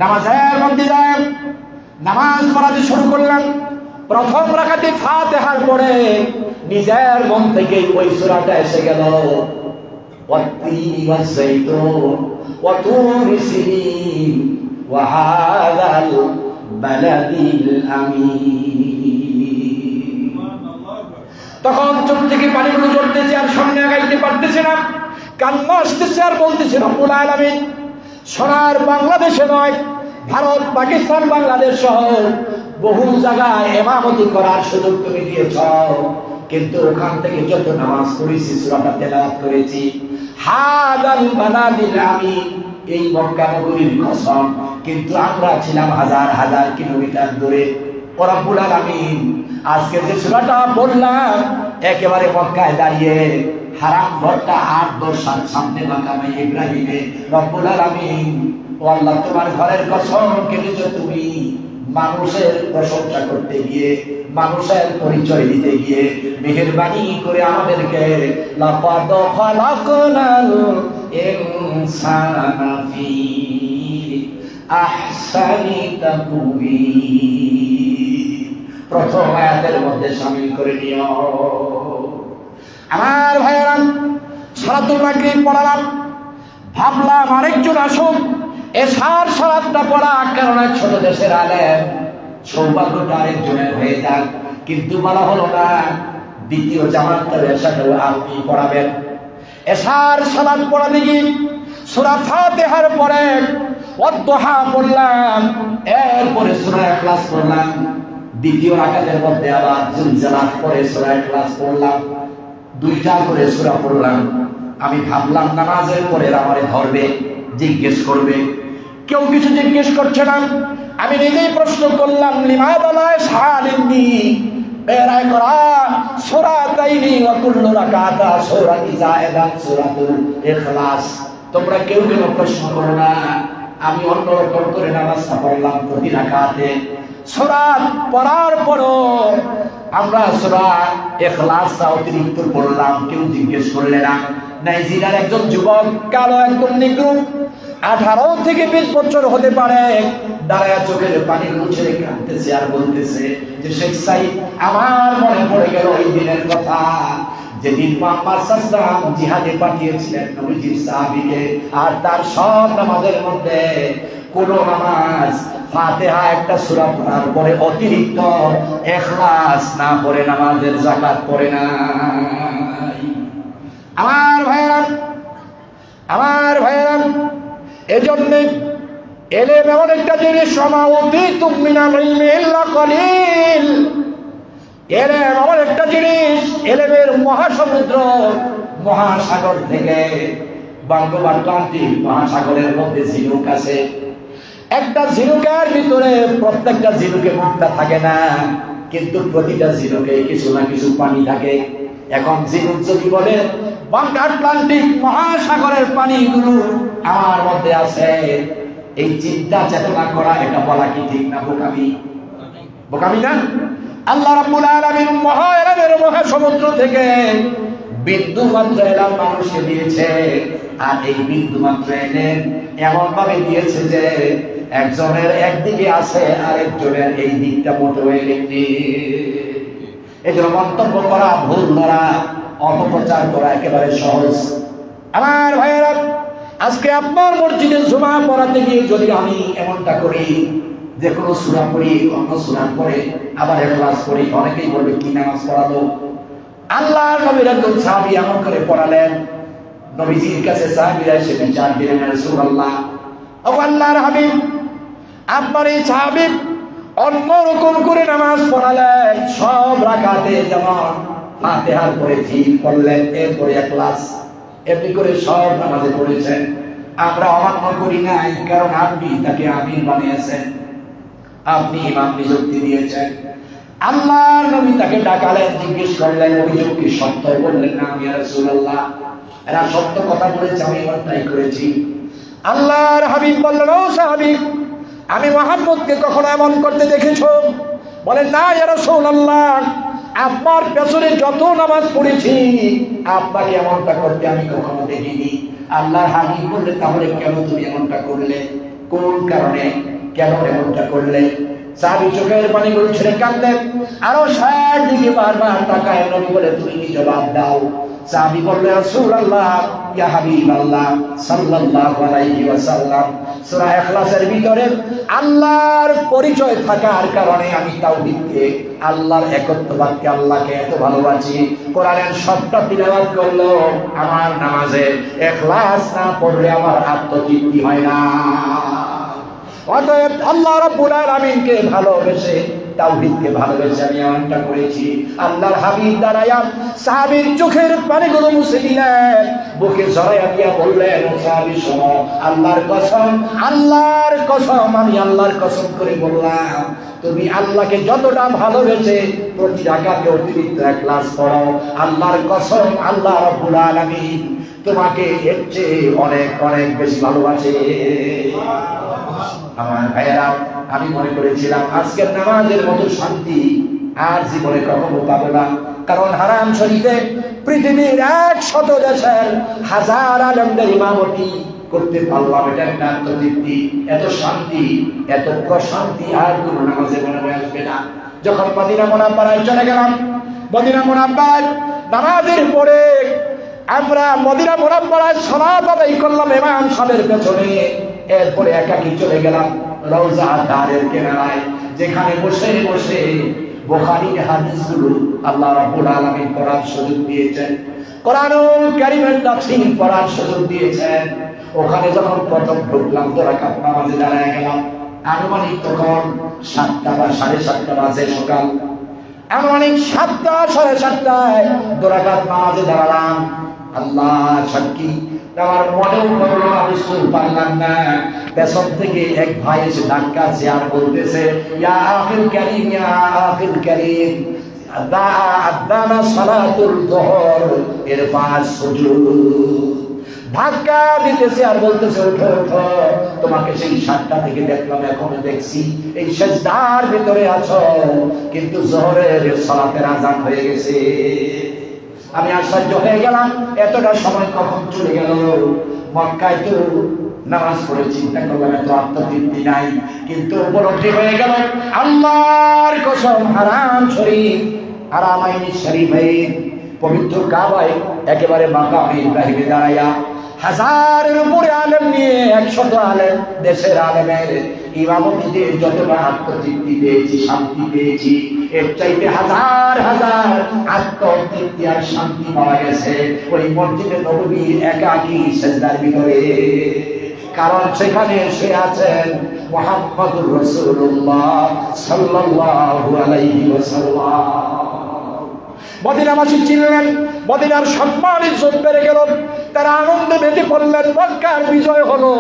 নামাজের মধ্যে যায় নামাজ পড়াতে শুরু করলাম। প্রথম রাকাতে ফাতিহার পরে নিজের মন থেকে ওই সূরাটা এসে গেল, ওয়াত্তিনি ওয়াজ-যাইতুন ওয়া তুরি সিনিন ওয়া হাযাল বালাদিল আমিন। তখন চোখ থেকে পানিগুলো ঝরতেছে, আর সামনে আগাইতে পারতেছে না, কান্না আসতেছে, আর বলতেছে রব্বুল আলামিন সোনার বাংলাদেশে নয়, ভারত, পাকিস্তান, বাংলাদেশ সহ বহু জায়গায় ইমামতি করার সুযোগ তুমি দিয়েছ, কিন্তু ওখান থেকে যত নামাজ পড়েছি সূরাটা তেলাওয়াত করেছি, হাযাল বালাদিল আমিন, এই মক্কা নগরীর কসম, কিন্তু আমরা ছিলাম হাজার হাজার কিলোমিটার দূরে। ও রব্বুল আলামিন আজকে যে সূরাটা বললাম একেবারে মক্কায় দাঁড়িয়ে, হারাম ঘরটা 8-10 সাল সামনে মাকামে ইব্রাহিমে। রব্বুল আলামিন ও আল্লাহ, তোমার ঘরের কসম কেটেছ তুমি, মানুষের প্রশংসা করতে গিয়ে, মানুষের পরিচয় দিতে গিয়ে মেহেরবানি করে আমাদেরকে লাকাদ খালাকনাল ইনসানা ফি আহসানি তাকওয়িম প্রথম আয়াতের মধ্যে শামিল করে নিও। আমার ভাইয়েরা, সালাতুল মাগরিব পড়ালাম, ভাবলাম আরেকজন আসুন এশার সালাতটা পড়া, কারণ ছোট দেশের আলেম, সৌভাগ্যটা আরেকজনের হয়ে যাক, কিন্তু বলা হলো না দ্বিতীয় জামাতটা এশাটাও আপনি পড়াবেন। এশার সালাত পড়া দেখি সূরা ফাতিহার পরে ওয়াদ-দুহা পড়লাম, এরপরে সূরা ইখলাস পড়লাম, দ্বিতীয় রাকাতের মধ্যে আবার জুলজালাত পড়ে সূরা ইখলাস পড়লাম, 2টা করে সূরা পড়লাম। আমি ভাবলাম নামাজের পরে আমারে ধরবে, জিজ্ঞেস করবে, কেউ কিছু জিজ্ঞেস করছে না। আমি নিজেই প্রশ্ন করলাম, লিমাযা লা ইয়াসআলিনি বেরায় করা সূরাতাইনি ওয়া কুল্লু রাকাতা সূরাতি যায়েদাত সূরাতুল ইখলাস। তোমরা কেউ কেন প্রশ্ন করো না, আমি অন্যরকম করে নামাজটা পড়লাম প্রতি রাকাতে। সূরা পড়ার পরও আমরা সূরা ইখলাসটা অতিরিক্ত পড়লাম, কেউ জিজ্ঞেস করলে না। নাইজেরিয়ার একজন যুবক, কালো একদম নিগ্রুপ, 18 থেকে 20 বছর হতে পারে, দাঁড়ায় চোখের পানিগুলো ছেড়ে কাঁদতেছে আর বলতেছে যে শেখ সাইদ, আমার মনে পড়ে গেল ওই দিনের কথা যেদিন মুহাম্মদ সাল্লাল্লাহু আলাইহি ওয়াসাল্লাম জিহাদে পাঠিয়েছিলেন নবীজির সাহাবীকে, আর তার সব নামাজের মধ্যে কোন নামাজ ফাতিহা একটা সূরা পড়ার পরে অতিরিক্ত ইখলাস না পড়ে নামাজের যাকাত পড়ে না। আমার ভাইয়েরা, এজন্য এলেম এমন একটা জিনিস, ওয়াউতীতুম মিনাল ইলমি ইল্লা কলিল। এলেম এমন একটা জিনিস, এলেমের মহাসমুদ্র, মহাসাগর থেকে বঙ্গোপসাগর মহাসাগরের মধ্যে ঝিনুক আছে। একটা ঝিনুকের ভিতরে প্রত্যেকটা ঝিনুকে মুক্তা থাকে না, কিন্তু প্রতিটা ঝিনুকে কিছু না কিছু পানি থাকে। এখন ঝিনুক যদি বলে আটলান্টিক মহাসাগরের পানিগুলো আমার মধ্যে আছে, এই চিন্তা চেতনা করা এটা বলা কি ঠিক না বোকামি? বোকামি না? আল্লাহ রাব্বুল আলামিন মহাসমুদ্র থেকে বিন্দু মাত্র এলাম মানুষকে দিয়েছে, আর এই বিন্দু মাত্র এনে এমন ভাবে দিয়েছে যে একজনের একদিকে আছে আর একজনের এই দিকটা মোটো হয়ে গেছে। এজন্য মন্তব্য করা, ভুল ধরা, অপপ্রচার করা একেবারে সহজ। আমার ভাইয়েরা, আজকে আপনার মসজিদে জুমা পড়াতে গিয়ে যদি আমি এমনটা করি যে কোনো সূরা পড়ি, অন্য সূরা পড়ে আবার ইখলাস করি, অনেকেই বলবে কি নামাজ পড়ালো। আল্লাহর নবীর একজন সাহাবী এমন করে পড়ালেন, নবীজির কাছে সাহাবীরা এসে বিচার দিলেন, রাসূলুল্লাহ, ও আল্লাহর হাবিব, আপনার এই সাহাবী অন্যরকম করে নামাজ পড়ালেন, সব রাকাতে যেমন ফাতিহার পরে জিল পড়লেন, এরপরে ইখলাস, এমনি করে সব নামাজে পড়েছেন। আমরা অমান্য করি নাই, কারণ আপনি তাকে আমির বানিয়েছেন, আপনি ইমাম নিযুক্তি দিয়েছেন। আল্লাহর নবী তাকে ডাকালেন, জিজ্ঞেস করলেন অভিযোগ কি সত্য? বললেন না, ইয়া রাসূলুল্লাহ, এরা সত্য কথা বলেছে, আমি এমনটাই করেছি। আল্লাহর হাবিব বললেন, ও সাহাবী, আমি মুহাম্মদকে কখনো এমন করতে দেখেছো? বলেন না ইয়া রাসূলুল্লাহ, আপনার পেছনে যত নামাজ পড়েছি আপনাকে এমনটা করতে আমি কখনো দেখিনি। আল্লাহর হাবিব বললেন, তাহলে কেন তুমি এমনটা করলে? কোন কারণে, কেন এমনটা করলে? সাহাবী চোখের পানিগুলো ছেড়ে কাঁদলেন, আরো সার দিকে বারবার তাকায়। নবী বলে, তুমি কি জবাব দাও? সাহাবী বললেন, রাসূলুল্লাহ, ইয়া হাবিবাল্লাহ সাল্লাল্লাহু আলাইহি ওয়াসাল্লাম, সূরা ইখলাসের ভিতরে আল্লাহর পরিচয় থাকার কারণে আমি তাওহীদকে, আল্লাহর একত্ববাদকে, আল্লাহকে এত ভালোবাসি, কোরআনের সবটা তিলাওয়াত করলো, আমার নামাজে ইখলাস না পড়লে আমার আত্মতৃপ্তি হয় না। অতএব আল্লাহ রাব্বুল আলামিনকে ভালোবেসে, তাওহীদকে ভালোবেসে আমি এমনটা করেছি। আল্লাহর হাবিব দাঁড়ায়া সাহাবীর চোখের পানিগুলো মুছে দিলেন, বুকে জড়াইয়া দিয়া বললেন, ও সাহাবী শোনো, আল্লাহর কসম, আল্লাহর কসম, আমি আল্লাহর কসম করে বললাম, তুমি আল্লাহকে যতটা ভালোবেসে প্রতি রাকাতে অতিরিক্ত ইখলাস করো, আল্লাহর কসম, আল্লাহ রাব্বুল আলামিন তোমাকে এর চেয়ে অনেক অনেক বেশি ভালোবাসে। আমার ভাইয়েরা, আমি মনে করেছিলাম আজকের নামাজের মতো শান্তি আর জীবনে কখনো পাবো না, কারণ হারাম শরীফে পৃথিবীর 100 দেশের হাজার আলেমদের ইমামতি করতে পারলাম, এটা একটা আত্মতৃপ্তি। এত শান্তি, এত প্রশান্তি আর কোনো নামাজে মনে হয় আসবে না। যখন মদিনা মুনাওয়ারায় চলে গেলাম, মদিনা মুনাওয়ারায় নামাজের পরে আমরা মদিনা মুনাওয়ারায় সালাত আদায় করলাম ইমাম সাহেবের পেছনে, এরপরে একাকী চলে গেলাম রওজা দারের কিনারায়, যেখানে বসে বসে বুখারীর হাদিসগুলো আল্লাহ রাব্বুল আলামিন পড়ার সুযোগ দিয়েছেন, কোরআনুল কারীমের তাফসীর পড়ার সুযোগ দিয়েছেন। ওখানে যখন প্রথম ঢুকলাম, 2 রাকাত নামাজে দাঁড়ায় গেলাম, আনুমানিক তখন 7টা বা 7:30 বাজে সকাল, আনুমানিক 7টা 7:30টায় 2 রাকাত নামাজে দাঁড়ালাম। আল্লাহ সাক্ষী, আমার মনেও করলো আমি সুর পারলাম না। পেছন থেকে এক ভাই এসে ধাক্কা আর বলতেছে, ইয়া আখিল কারীম, ইয়া আখিল কারীম, আদানা সালাতুল যোহর এর পাঁচ সুজুদ। ধাক্কা দিতেছে আর বলতেছে, ওঠো ওঠো, তোমাকে সেই 7টা থেকে দেখলাম, এখনো দেখছি এই সিজদার ভিতরে আছো, কিন্তু যোহরের সালাতের আযান হয়ে গেছে। আমি আশ্চর্য হয়ে গেলাম, এতটা সময় কখন চলে গেল। মক্কায় তো নামাজ পড়ে চিন্তা করলাম এত আত্মতৃপ্তি নাই, কিন্তু উপলব্ধি হয়ে গেল আল্লাহর কসম, হারাম শরীফ, হারামাইনি শরীফের পবিত্র কাবায় একেবারে মাকামে ইব্রাহিমে দাঁড়াইয়া হাজারের উপরে আলেম নিয়ে 100 আলেম, দেশের আলেমের ইমামতিতে যতটা আত্মতৃপ্তি পেয়েছি, শান্তি পেয়েছি, এর চাইতে হাজার হাজার আত্মতৃপ্তি আর শান্তি পাওয়া গেছে ওই মসজিদে নববীর একাকী সিজদার ভিতরে। কারণ সেখানে সে আছেন মুহাম্মদুর রাসূলুল্লাহ সাল্লাল্লাহু আলাইহি ওয়াসাল্লাম। মদিনাবাসী চিনলেন, মদিনার সম্মান ইজ্জত বেড়ে গেল, তারা আনন্দে মেতে পড়লেন। মক্কার বিজয় হলো,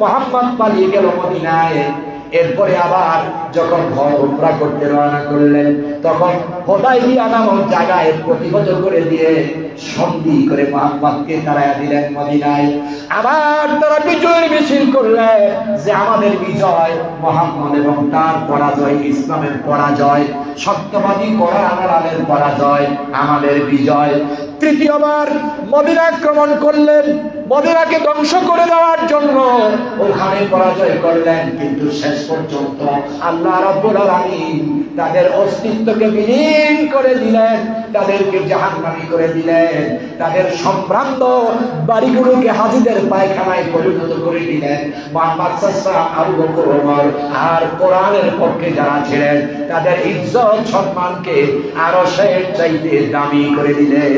মুহাম্মদ পালিয়ে গেল মদিনায়। এরপরে আবার যখন ঘর উমরা করতে রওনা করলেন, তখন হুদায়বিয়া নামক জায়গায় প্রতিহত করে দিয়ে সন্ধি করে মুহাম্মদকে তাড়াইয়া দিলেন মদিনায়। আবার তারা বিজয়ের মিছিল করলেন যে আমাদের বিজয় মুহাম্মদ এবং তার পরাজয়, ইসলামের পরাজয়, সত্যবাদী কোরআনের পরাজয়, আমাদের বিজয়। তৃতীয়বার মদিনা আক্রমণ করলেন, মদিনাকে ধ্বংস করে দেওয়ার জন্য ওখানে পরাজয় করলেন, কিন্তু শেষ পর্যন্ত আল্লাহ রাব্বুল আলামিন তাদের অস্তিত্বকে বিলীন করে দিলেন, তাদেরকে জাহান্নামী করে দিলেন, তাদের সম্ভ্রান্ত বাড়িগুলোকে হাজিদের পায়খানায় পরিণত করে দিলেন। মুহাম্মদ সাল্লাল্লাহু আবু বকর, ওমর আর কোরআনের পক্ষে যারা ছিলেন তাদের ইজ্জত সম্মানকে আরো শের চাইতে দামি করে দিলেন।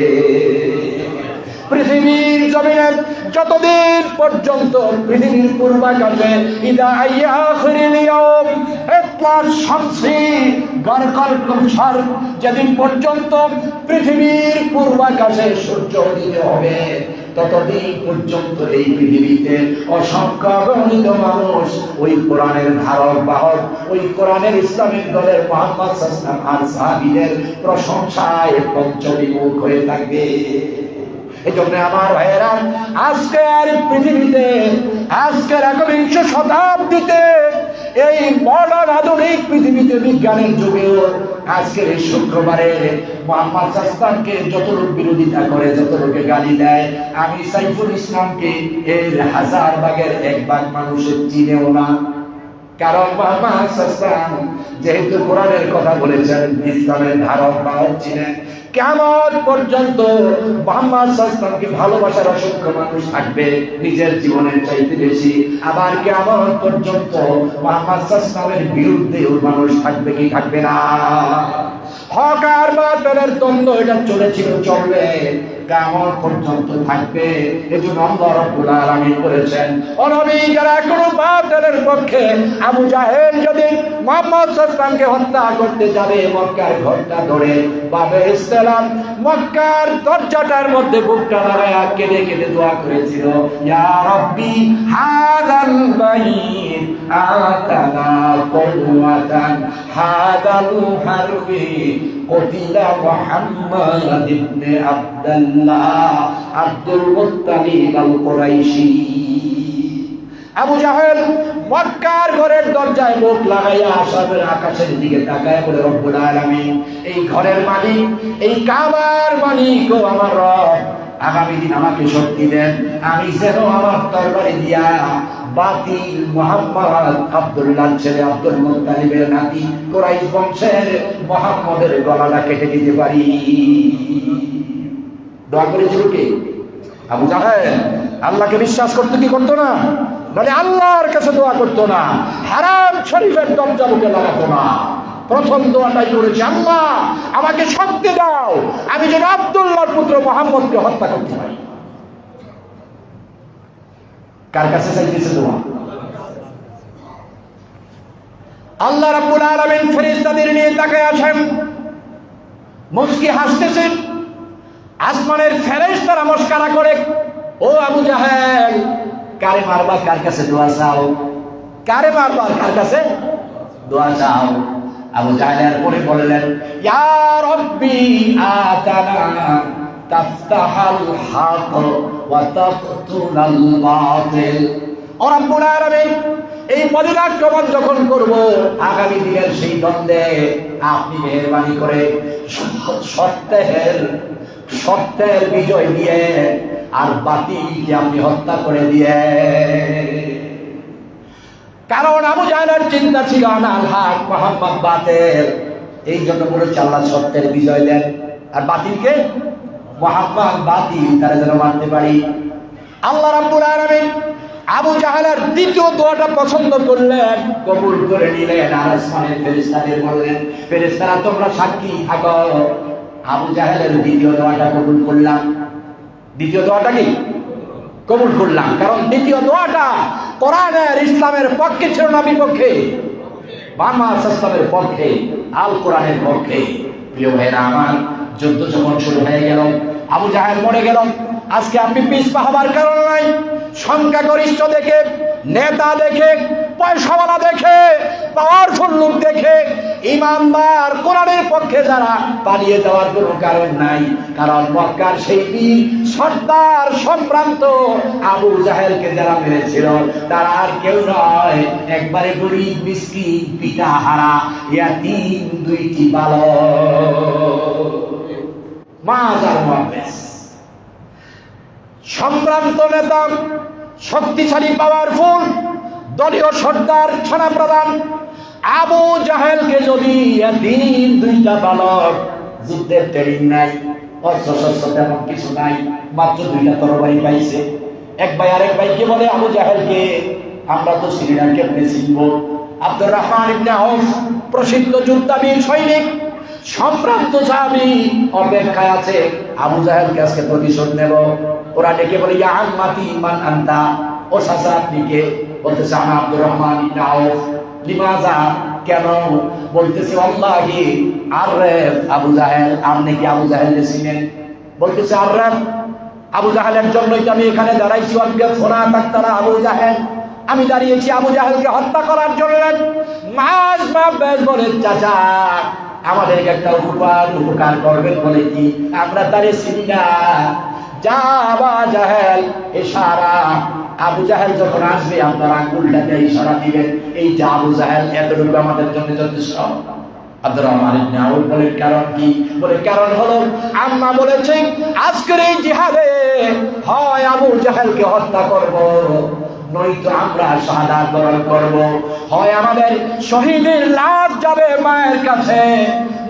পৃথিবীর জমিনে যতদিন পর্যন্ত পৃথিবীর পূর্বাকাশে ইদা আখিরিল ইয়াউম ইতলার শামসি গারকাল কুমসার, যেদিন পর্যন্ত পৃথিবীর পূর্বাকাশে সূর্য উদিত হবে, ততদিন পর্যন্ত এই পৃথিবীতে অসংখ্য অগণিত মানুষ ওই কোরআনের ধারক বাহক, ওই কোরআনের ইসলামের দলের মুহাম্মদ সাল্লাল্লাহু আলাইহি ওয়াসাল্লাম আর সাহাবীদের প্রশংসায় পঞ্চবিমুখ হয়ে থাকবে। এই জন্য আমার ভাইয়েরা, আজকের পৃথিবীতে, আজকের 21 শতাব্দীতে, এই মডার্ন আধুনিক পৃথিবীতে, বিজ্ঞানের যুগেও আজকের এই শুক্রবারে মুহাম্মদ সাল্লাল্লাহু যত লোক বিরোধিতা করে, যত লোকে গালি দেয়, আমি সাইফুল ইসলামকে এর 1000 ভাগের 1 ভাগ মানুষের চিনেও না। কারণ মুহাম্মদ সাল্লাল্লাহু যেহেতু কোরআনের কথা বলেছেন, ইসলামের ধারক বাহক ছিলেন, কিয়ামত পর্যন্ত মুহাম্মদ সাল্লাল্লাহু ভালোবাসার অসংখ্য মানুষ থাকবে নিজের জীবনের চাইতে বেশি। আবার কিয়ামত পর্যন্ত মুহাম্মদ সাল্লাল্লাহু বিরুদ্ধেও মানুষ থাকবে কি থাকবে না? হক আর বাতিলের দ্বন্দ্ব এটা চলেছিল, চলবে, কিয়ামত পর্যন্ত থাকবে। এজন্য আল্লাহ রাব্বুল আলামিন বলেছেন, ও নবী, যারা কোনো বাতিলের পক্ষে, আবু জাহেল যদি মুহাম্মদ সাল্লাল্লাহু হত্যা করতে যাবে, মক্কার ঘরটা ধরে বাবে ইসলাম মক্কার দরজাটার মধ্যে বুকটা লাগায়া কেঁদে কেঁদে দোয়া করেছিল, ইয়া রাব্বি হাযাল বাইত আতানা কুওয়াতান হাযাল হারবি কুতিলা মুহাম্মদ ইবনে আব্দুল্লাহ আব্দুল মুত্তালিব আল কুরাইশি। আবু জাহেল মক্কার ঘরের দরজায় মুখ লাগাইয়া আসামের আকাশের দিকে তাকায় বলে, রব্বুল আলামিন, এই ঘরের মালিক, এই কাবার মালিক ও আমার রব, আগামী দিন আমাকে শক্তি দেন, আমি যেন আমার তরবারি দিয়া বাতিল মুহাম্মদ আব্দুল্লাহর ছেলে আব্দুল মুত্তালিবের নাতি কুরাইশ বংশের মুহাম্মদের গলাটা কেটে দিতে পারি। দোয়া করেছিল কে? আবু জাহেল। আল্লাহকে বিশ্বাস করতো কি করতো না? মানে আল্লাহর কাছে দোয়া করতো না, হারাম শরীফের দরজা বুকে লাগাতো না। প্রথম দোয়াটাই করেছে, আল্লাহ আমাকে শক্তি দাও, আমি যেন আব্দুল্লাহর পুত্র মুহাম্মদকে হত্যা করতে পারি। কার কাছে চাইতেছে দোয়া? আল্লাহ রাব্বুল আলামিন ফেরেশতাদের নিয়ে তাকায় আছেন, মুস্কি হাসতেছেন। আসমানের ফেরেশতারা মস্করা করে, ও আবু জাহেল, কারে মারবা, কার কাছে দোয়া চাও? কারে মারবা, কার কাছে দোয়া চাও? আবু জাহেল পরে বললেন, ইয়া রাব্বি আতানা তাফতাহাল হক ওয়া তাকতুলাল বাতিল। ও রব্বুল আলামিন, এই মদিনা আক্রমণ যখন করব, আগামী দিনের সেই দ্বন্দ্বে আপনি মেহেরবানি করে সত্যের সত্যের বিজয় দিয়ে আর বাতিলকে আপনি হত্যা করে দিয়ে। কারণ আবু জাহেলের চিন্তা ছিল আনাল হক মুহাম্মদ বাতিল, এই জন্য বলেছে আল্লাহ সত্যের বিজয় দেন আর বাতিলকে মুহাম্মদ বাতিল তারা যেন মানতে পারি। আল্লাহ রাব্বুল আলামিন আবু জাহেলের দ্বিতীয় দোয়াটা পছন্দ করলেন, কবুল করে নিলেন। আর আসমানের ফেরেশতাদের বললেন, ফেরেশতারা তোমরা সাক্ষী থাকো, আবু জাহেলের দ্বিতীয় দোয়াটা কবুল করলাম। দ্বিতীয় দোয়াটা কি কবুল করলাম? কারণ দ্বিতীয় দোয়াটা কোরআনের ইসলামের পক্ষে ছিল না বিপক্ষে? মুহাম্মদ সাল্লাল্লাহু পক্ষে, আল কোরআনের পক্ষে। প্রিয় ভাইরা আমার, যুদ্ধ যখন শুরু হয়ে গেল, আবু জাহেল মরে গেল। আজকে আপনি পিছপা হবার কারণ নাই। সংখ্যাগরিষ্ঠ দেখে, নেতা দেখে, পয়সাওয়ালা দেখে, পাওয়ারফুল লোক দেখে ইমানদার কোরআনের পক্ষে যারা পালিয়ে যাওয়ার কোনো কারণ নাই। কারণ মক্কার সেই বীর সর্দার সম্ভ্রান্ত আবু জাহেলকে যারা মেরেছিল তারা আর কেউ নয়, একবারে গরিব মিসকিন পিতাহারা ইয়াতীম দুইটি বালক। মাজার মুআব্বাস সম্ভ্রান্ত নেতা, শক্তিশালী পাওয়ারফুল দলীয় সর্দার সেনাপ্রধান আবু জাহেলকে যদি এদিন দুইটা বালক, যুদ্ধের ট্রেনিং নাই, অস্ত্র শস্ত্র তেমন কিছু নাই, মাত্র দুইটা তরবারি পাইছে। এক ভাই আরেক ভাইকে বলে, আবু জাহেলকে আমরা তো চিনি না, কেমনে চিনব? আব্দুর রহমান ইবনে আউফ প্রসিদ্ধ যোদ্ধাবীর সৈনিক, সম্ভ্রান্ত সাহাবী অপেক্ষায় আছে, আবু জাহেলকে আজকে প্রতিশোধ নেব। ওরা ডেকে বলে, ইয়া আম্মাতি মান আনতা, ও চাচা আপনি কে? বলতেছে আমি আব্দুর রহমান ইবনে আউফ। লিমাযা, কেন? বলতেছে আল্লাহি আররাফ আবু জাহেল, আপনি কি আবু জাহেলকে চিনেন? বলতেছে আররাফ, আবু জাহেলের জন্যই তো আমি এখানে দাঁড়াইছি। অজ্ঞ ফোনা তাক্তারা আবু জাহেল, আমি দাঁড়িয়েছি আবু জাহেলকে হত্যা করার জন্য। মাস বেশ বলে, চাচা আমাদেরকে একটা উপকার করবেন। বলে কি? আমরা তারে চিনি না। যা আবু জাহেল, ইশারা, আবু জাহেল যখন আসবে আপনার আঙ্গুলটাতে ইশারা দিবেন, এই যে আবু জাহেল, এতটুকু আমাদের জন্য যথেষ্ট। আব্দুর রহমান ইবনে আউফ বলেন, কারণ কি? বলে কারণ হলো আম্মা বলেছেন আজকের এই জিহাদে হয় আবু জাহেলকে হত্যা করব, নয়তো আমরা শাহাদাত বরণ করব। হয় আমাদের শহীদের লাশ যাবে মায়ের কাছে,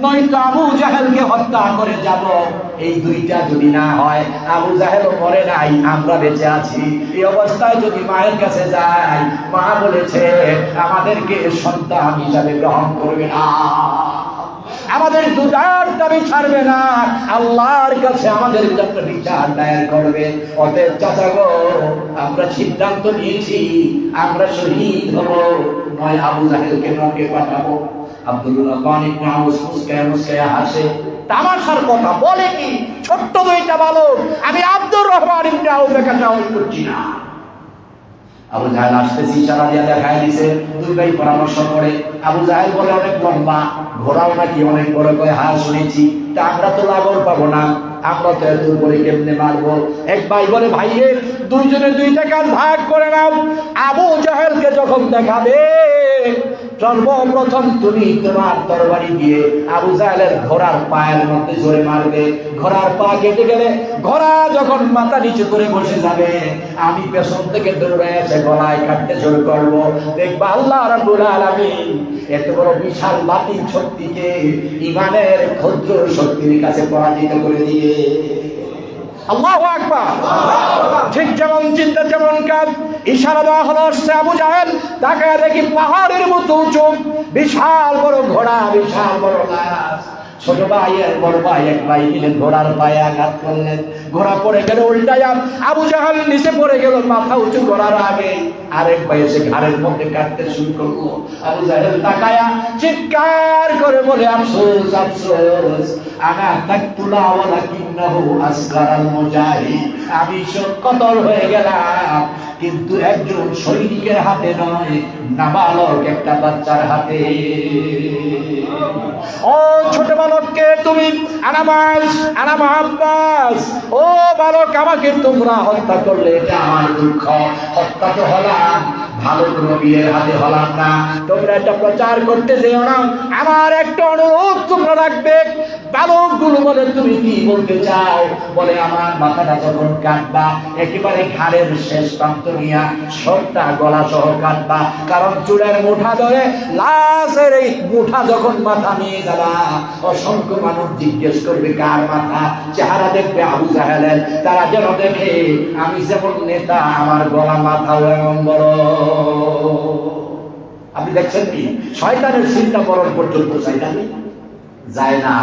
নয়তো আবু জাহেলকে হত্যা করে যাব। এই দুইটা যদি না হয়, আবু জাহেলও মরে নাই, আমরা বেঁচে আছি, এই অবস্থায় যদি মায়ের কাছে যাই, মা বলেছে আমাদেরকে সন্তান হিসাবে গ্রহণ করবে না, আমাদের দুধার দাবি ছাড়বে না, আল্লাহর কাছে আমাদের জন্য বিচার দায়ের করবে। অতএব চাচা গো, আমরা সিদ্ধান্ত নিয়েছি, আমরা শহীদ হব, নয় আবু জাহেলকে নরকে পাঠাবো। আব্দুল্লাহ ইবনে আউফ মুস্কায়া হাসে। তামাশার কথা বলে কি? ছোট্ট দুইটা বালক, আমি আব্দুর রহমান ইবনে আউফের কাছে আওয়াজ করছি না। আবু জাহেল আসতেছি, ইশারা দিয়ে দেখায় দিছে। দুই ভাই পরামর্শ করে। আবু জাহেল বলে অনেক লম্বা, ঘোড়াও নাকি অনেক বড়। করে হ্যাঁ শুনেছি, তা আমরা তো লাগর পাবো না, আমরা তো এত করে কেমনে মারবো? এক ভাই বলে, ভাইয়ে দুইজনে দুইটা কাজ ভাগ করে নাও। আবু জাহেলকে যখন দেখাবে, সর্বপ্রথম তুমি তোমার তরবারি দিয়ে আবু জাহেলের ঘোড়ার পায়ের মধ্যে জোরে মারবে। ঘোড়ার পা কেটে গেলে ঘোড়া যখন মাথা নিচু করে বসে যাবে, আমি পেছন থেকে দৌড়ে এসে গলায় কাটতে শুরু করবো। দেখবা আল্লাহ রাব্বুল আলামিন এত বড় বিশাল বাতিল শক্তিকে ইমানের ক্ষুদ্র শক্তির কাছে পরাজিত করে দিয়ে। আল্লাহু আকবার। ঠিক যেমন চিন্তা তেমন কাজ। ইশারা দেওয়া হলো, আবু জাহেল তাকায় দেখি পাহাড়ের মতো উঁচু, বিশাল বড় ঘোড়া, বিশাল বড় লাশ। ছোট ভাই আর বড় ভাই এক ভাই মিলে ঘোড়ার পায়ে আঘাত করলেন। ঘোড়া পড়ে গেল উল্টায়া, আবু জাহেল নিচে পড়ে গেল মাথা উঁচু করার আগে। আরেক ভাই এসে ঘাড়ের মধ্যে কাটতে শুরু করলো। আবু জাহেল তাকায়া চিৎকার করে বলে, আফসোস আফসোস, আনা তাকতুলা ওয়ালাকিন্নাহু আসগারাল মুজাহিদ, আমি কতল হয়ে গেলাম, কিন্তু একজন সৈনিকের হাতে নয়, নাবালক একটা বাচ্চার হাতে। ও ছোট বালককে তুমি আনামাস আনামা আব্বাস, ও বালক আমাকে তোমরা হত্যা করলে এটা আমার দুঃখ। হত্যা তো হলাম, ভালো কোনো বিয়ের হাতে হলাম না। তোমরা এটা প্রচার করতে যেও না। আমার একটা অনুরোধ তোমরা রাখবে। বালকগুলো বলে তুমি কি বলতে চাও? বলে আমার মাথাটা যখন কাটবা একেবারে ঘাড়ের শেষ প্রান্ত নিয়ে সবটা গলা সহ কাটবা, কারণ চুলের মুঠা ধরে লাশের এই মুঠা যখন মাথা নিয়ে যাবা অসংখ্য মানুষ জিজ্ঞেস করবে কার মাথা। চেহারা দেখবে আবু জাহেলের, তারা যেন দেখে আমি যেমন নেতা আমার গলা মাথাও এমন বড়। আপনি দেখছেন কি শয়তানের চিন্তা করার পর্যন্ত শয়তানি যায় না।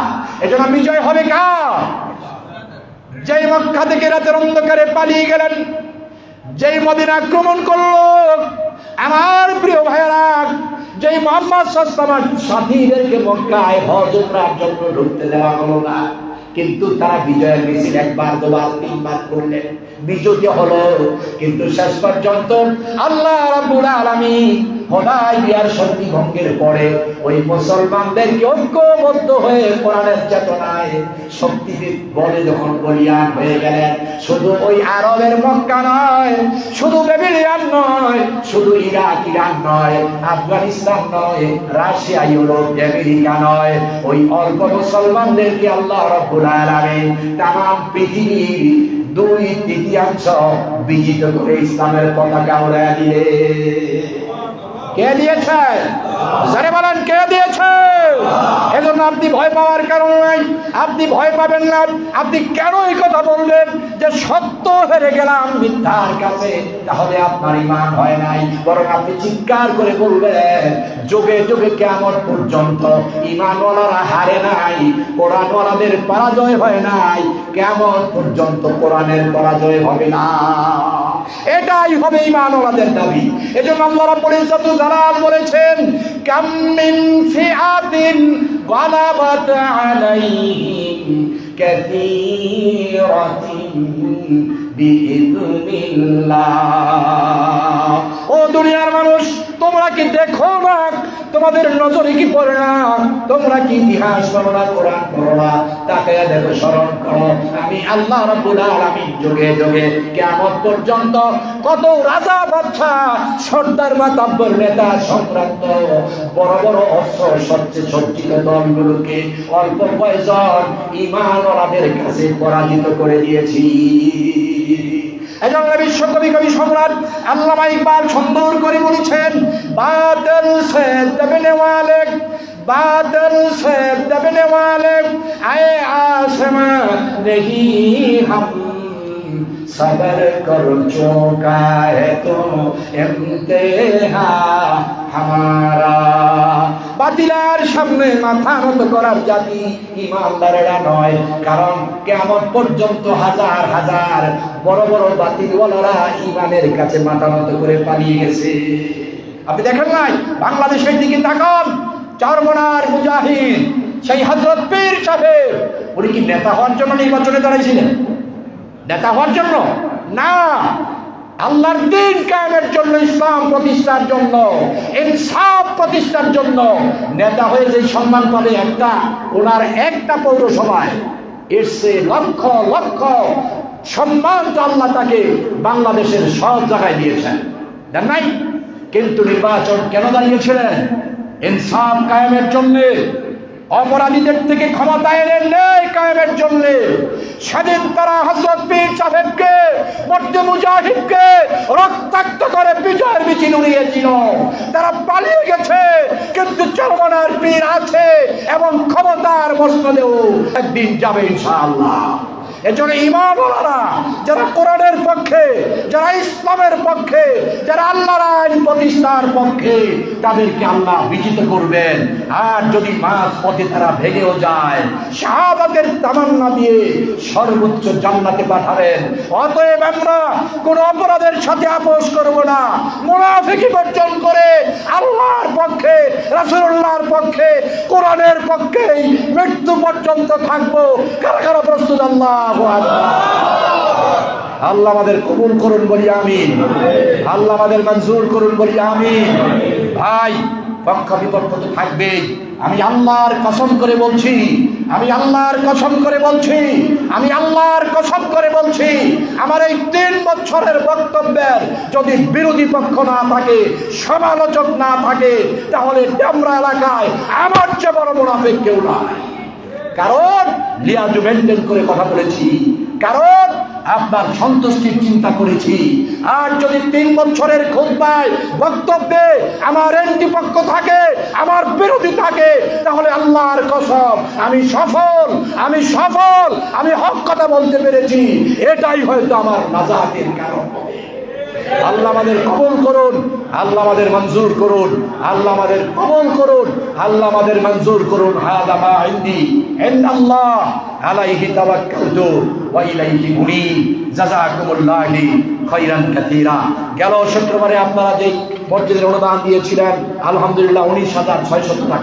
এজন্য বিজয় হবে কার? যেই মক্কা থেকে রাতের অন্ধকারে পালিয়ে গেলেন, যেই মদিনা আক্রমণ করলো, আমার প্রিয় ভাইয়েরা, যেই মুহাম্মদ সাল্লাল্লাহু আলাইহি ওয়াসাল্লাম সাথীদেরকে মক্কায় হজ উমরার জন্য ঢুকতে দেওয়া হলো না, কিন্তু তারা বিজয়ের মিছিল একবার দুবার তিনবার করলেন, বিজয় হলো। কিন্তু শেষ পর্যন্ত আল্লাহ রাব্বুল আলামিন হুদায়বিয়ার সন্ধি ভঙ্গের পরে ওই মুসলমানদেরকে ঐক্যবদ্ধ হয়ে কোরআনের চেতনায় শক্তিতে বলে যখন বলিয়ান হয়ে গেলেন, শুধু ওই আরবের মক্কা নয়, শুধু বেবিলিয়ান নয়, শুধু ইরাক ইরান নয়, আফগানিস্তান নয়, রাশিয়া, ইউরোপ, আমেরিকা নয়, ওই অল্প মুসলমানদেরকে আল্লাহ রাব্বুল আলামিন তামাম পৃথিবীর 2/3 বিজিত করে ইসলামের পতাকা উড়াইয়া দিলে। কে দিয়েছে? যারা বলেন কে দিয়েছে? এজন্য আপনি ভয় পাওয়ার কারণ নাই, আপনি ভয় পাবেন না। আপনি কেন এই কথা বললেন যে সত্য হেরে গেলাম মিথ্যার কাছে? তাহলে আপনার ঈমান হয় নাই। বরং আপনি চিৎকার করে বলবেন যুগে যুগে কিয়ামত পর্যন্ত ঈমানওয়ালারা হারে নাই, কোরআনওয়ালাদের পরাজয় হয় নাই, কিয়ামত পর্যন্ত কোরআনের পরাজয় হবে না। এটাই হবে ঈমানওয়ালাদের দাবি। এজন্য আল্লাহ রাব্বুল ইজ্জতুল জালাল বলেছেন কাম মিন ফিআতিন গালাবাত আলাইহিম কাসীরাতিন বিইذনিল্লাহ। ও দুনিয়ার মানুষ, তোমরা কি দেখো না? তোমাদের নজরে কি পড়ে না? তোমরা কি ইতিহাস পড়ো না, কোরআন পড়ো না? তাকে দেখো, স্মরণ করো, আমি আল্লাহ রাব্বুল আলামিন যুগে যুগে কিয়ামত পর্যন্ত কত রাজা বাদশা সর্দার মাতাব্বর নেতা সম্রাট বড় বড় অস্ত্র সবচেয়ে সজ্জিত দলগুলোকে অল্প কয়েকজন ঈমানওয়ালাদের কাছে পরাজিত করে দিয়েছি। এজন্য বিশ্বকবি কবি সম্রাট আল্লামা ইকবাল সুন্দর করে বলেছেন বাদল সে দবনে ওয়ালে, বাদল সে দবনে ওয়ালে আয়ে आसमां नहीं हम सबर कर चुका है तो इम्तिहा हमारा। বাতিলের সামনে মাথা নত করার জাতি ঈমানদারেরা নয়, কারণ কিয়ামত পর্যন্ত হাজার হাজার বড় বড় বাতিলওয়ালারা ঈমানের কাছে মাথা নত করে পালিয়ে গেছে। আপনি দেখেন নাই বাংলাদেশের দিকে তাকান, চরমনার মুজাহিদ সেই হযরত পীর সাহেব, উনি কি নেতা হওয়ার জন্য নির্বাচনে দাঁড়িয়েছিলেন? নেতা হওয়ার জন্য না, আল্লাহর দ্বীন কায়েমের জন্য, ইসলাম প্রতিষ্ঠার জন্য, ইনসাফ প্রতিষ্ঠার জন্য। নেতা হয়ে যে সম্মান পাবে একটা, ওনার একটা পৌরসভায় এর সে লক্ষ লক্ষ সম্মান তো আল্লাহ তাকে বাংলাদেশের সব জায়গায় দিয়েছেন, জান নাই? কিন্তু নির্বাচন কেন দাঁড়িয়েছিলেন? ইনসাফ কায়েমের জন্য, অপরাধীদের থেকে ক্ষমতা এনে ন্যায় কায়েমের জন্য। সেদিন তারা হযরত পীর সাহেবকে, মর্দে মুজাহিদকে রক্তাক্ত করে বিজয়ের মিছিল উড়িয়েছিল। তারা পালিয়ে গেছে, কিন্তু চরমনার পীর আছে এবং ক্ষমতার মসনদেও একদিন যাবে ইনশাআল্লাহ। এজন্য ঈমানওয়ালারা যারা কোরআনের পক্ষে, যারা ইসলামের পক্ষে, যারা আল্লাহর আইন প্রতিষ্ঠার পক্ষে, তাদেরকে আল্লাহ বিজিত করবেন। আর যদি মাঝ পথে তারা ভেঙেও যায়, শাহাদাতের তামান্না দিয়ে সর্বোচ্চ জান্নাতে পাঠাবেন। অতএব আমরা কোন অপরাধের সাথে আপোষ করব না, মুনাফিকি বর্জন করে আল্লাহর পক্ষে, রাসূলুল্লাহর পক্ষে, কোরআনের পক্ষেই মৃত্যু পর্যন্ত থাকবো। কারা কারা প্রস্তুত? আল্লাহ আমাদের কবুল করুন বলি আমিন। আল্লাহ আমাদের মঞ্জুর করুন বলি আমিন। ভাই, পক্ষ বিপক্ষ তো থাকবেই। আমি আল্লাহর কসম করে বলছি, আমি আল্লাহর কসম করে বলছি, আমি আল্লাহর কসম করে বলছি, আমার এই 3 বছরের বক্তব্যের যদি বিরোধী পক্ষ না থাকে, সমালোচক না থাকে, তাহলে ডেমরা এলাকায় আমার চেয়ে বড় মুনাফিক কেউ নাই। কারণ লিয়াজু মেনটেন করে কথা বলেছি, কারণ আপনার সন্তুষ্টির চিন্তা করেছি। আর যদি 3 বছরের খুতবায় বক্তব্যে আমার এন্টি পক্ষ থাকে, আমার বিরোধী থাকে, তাহলে আল্লাহর কসম আমি সফল, আমি সফল, আমি হক কথা বলতে পেরেছি। এটাই হয়তো আমার নাজাতের কারণ। আল্লাহ আমাদের কবুল করুন, আল্লাহ আমাদের মঞ্জুর করুন, আল্লাহ আমাদের কবুল করুন, আল্লাহ আমাদের মঞ্জুর করুন। হাদা মা ইনদি ইন্নাল্লাহ আলাইহি তাওয়াক্কালতু ওয়া ইলাইহি উনীব। জাযাকুমুল্লাহু খাইরান কাসীরা। গেল শুক্রবারে আপনারা যে মসজিদের অনুদান দিয়েছিলেন, আলহামদুলিল্লাহ 19,600 টাকা।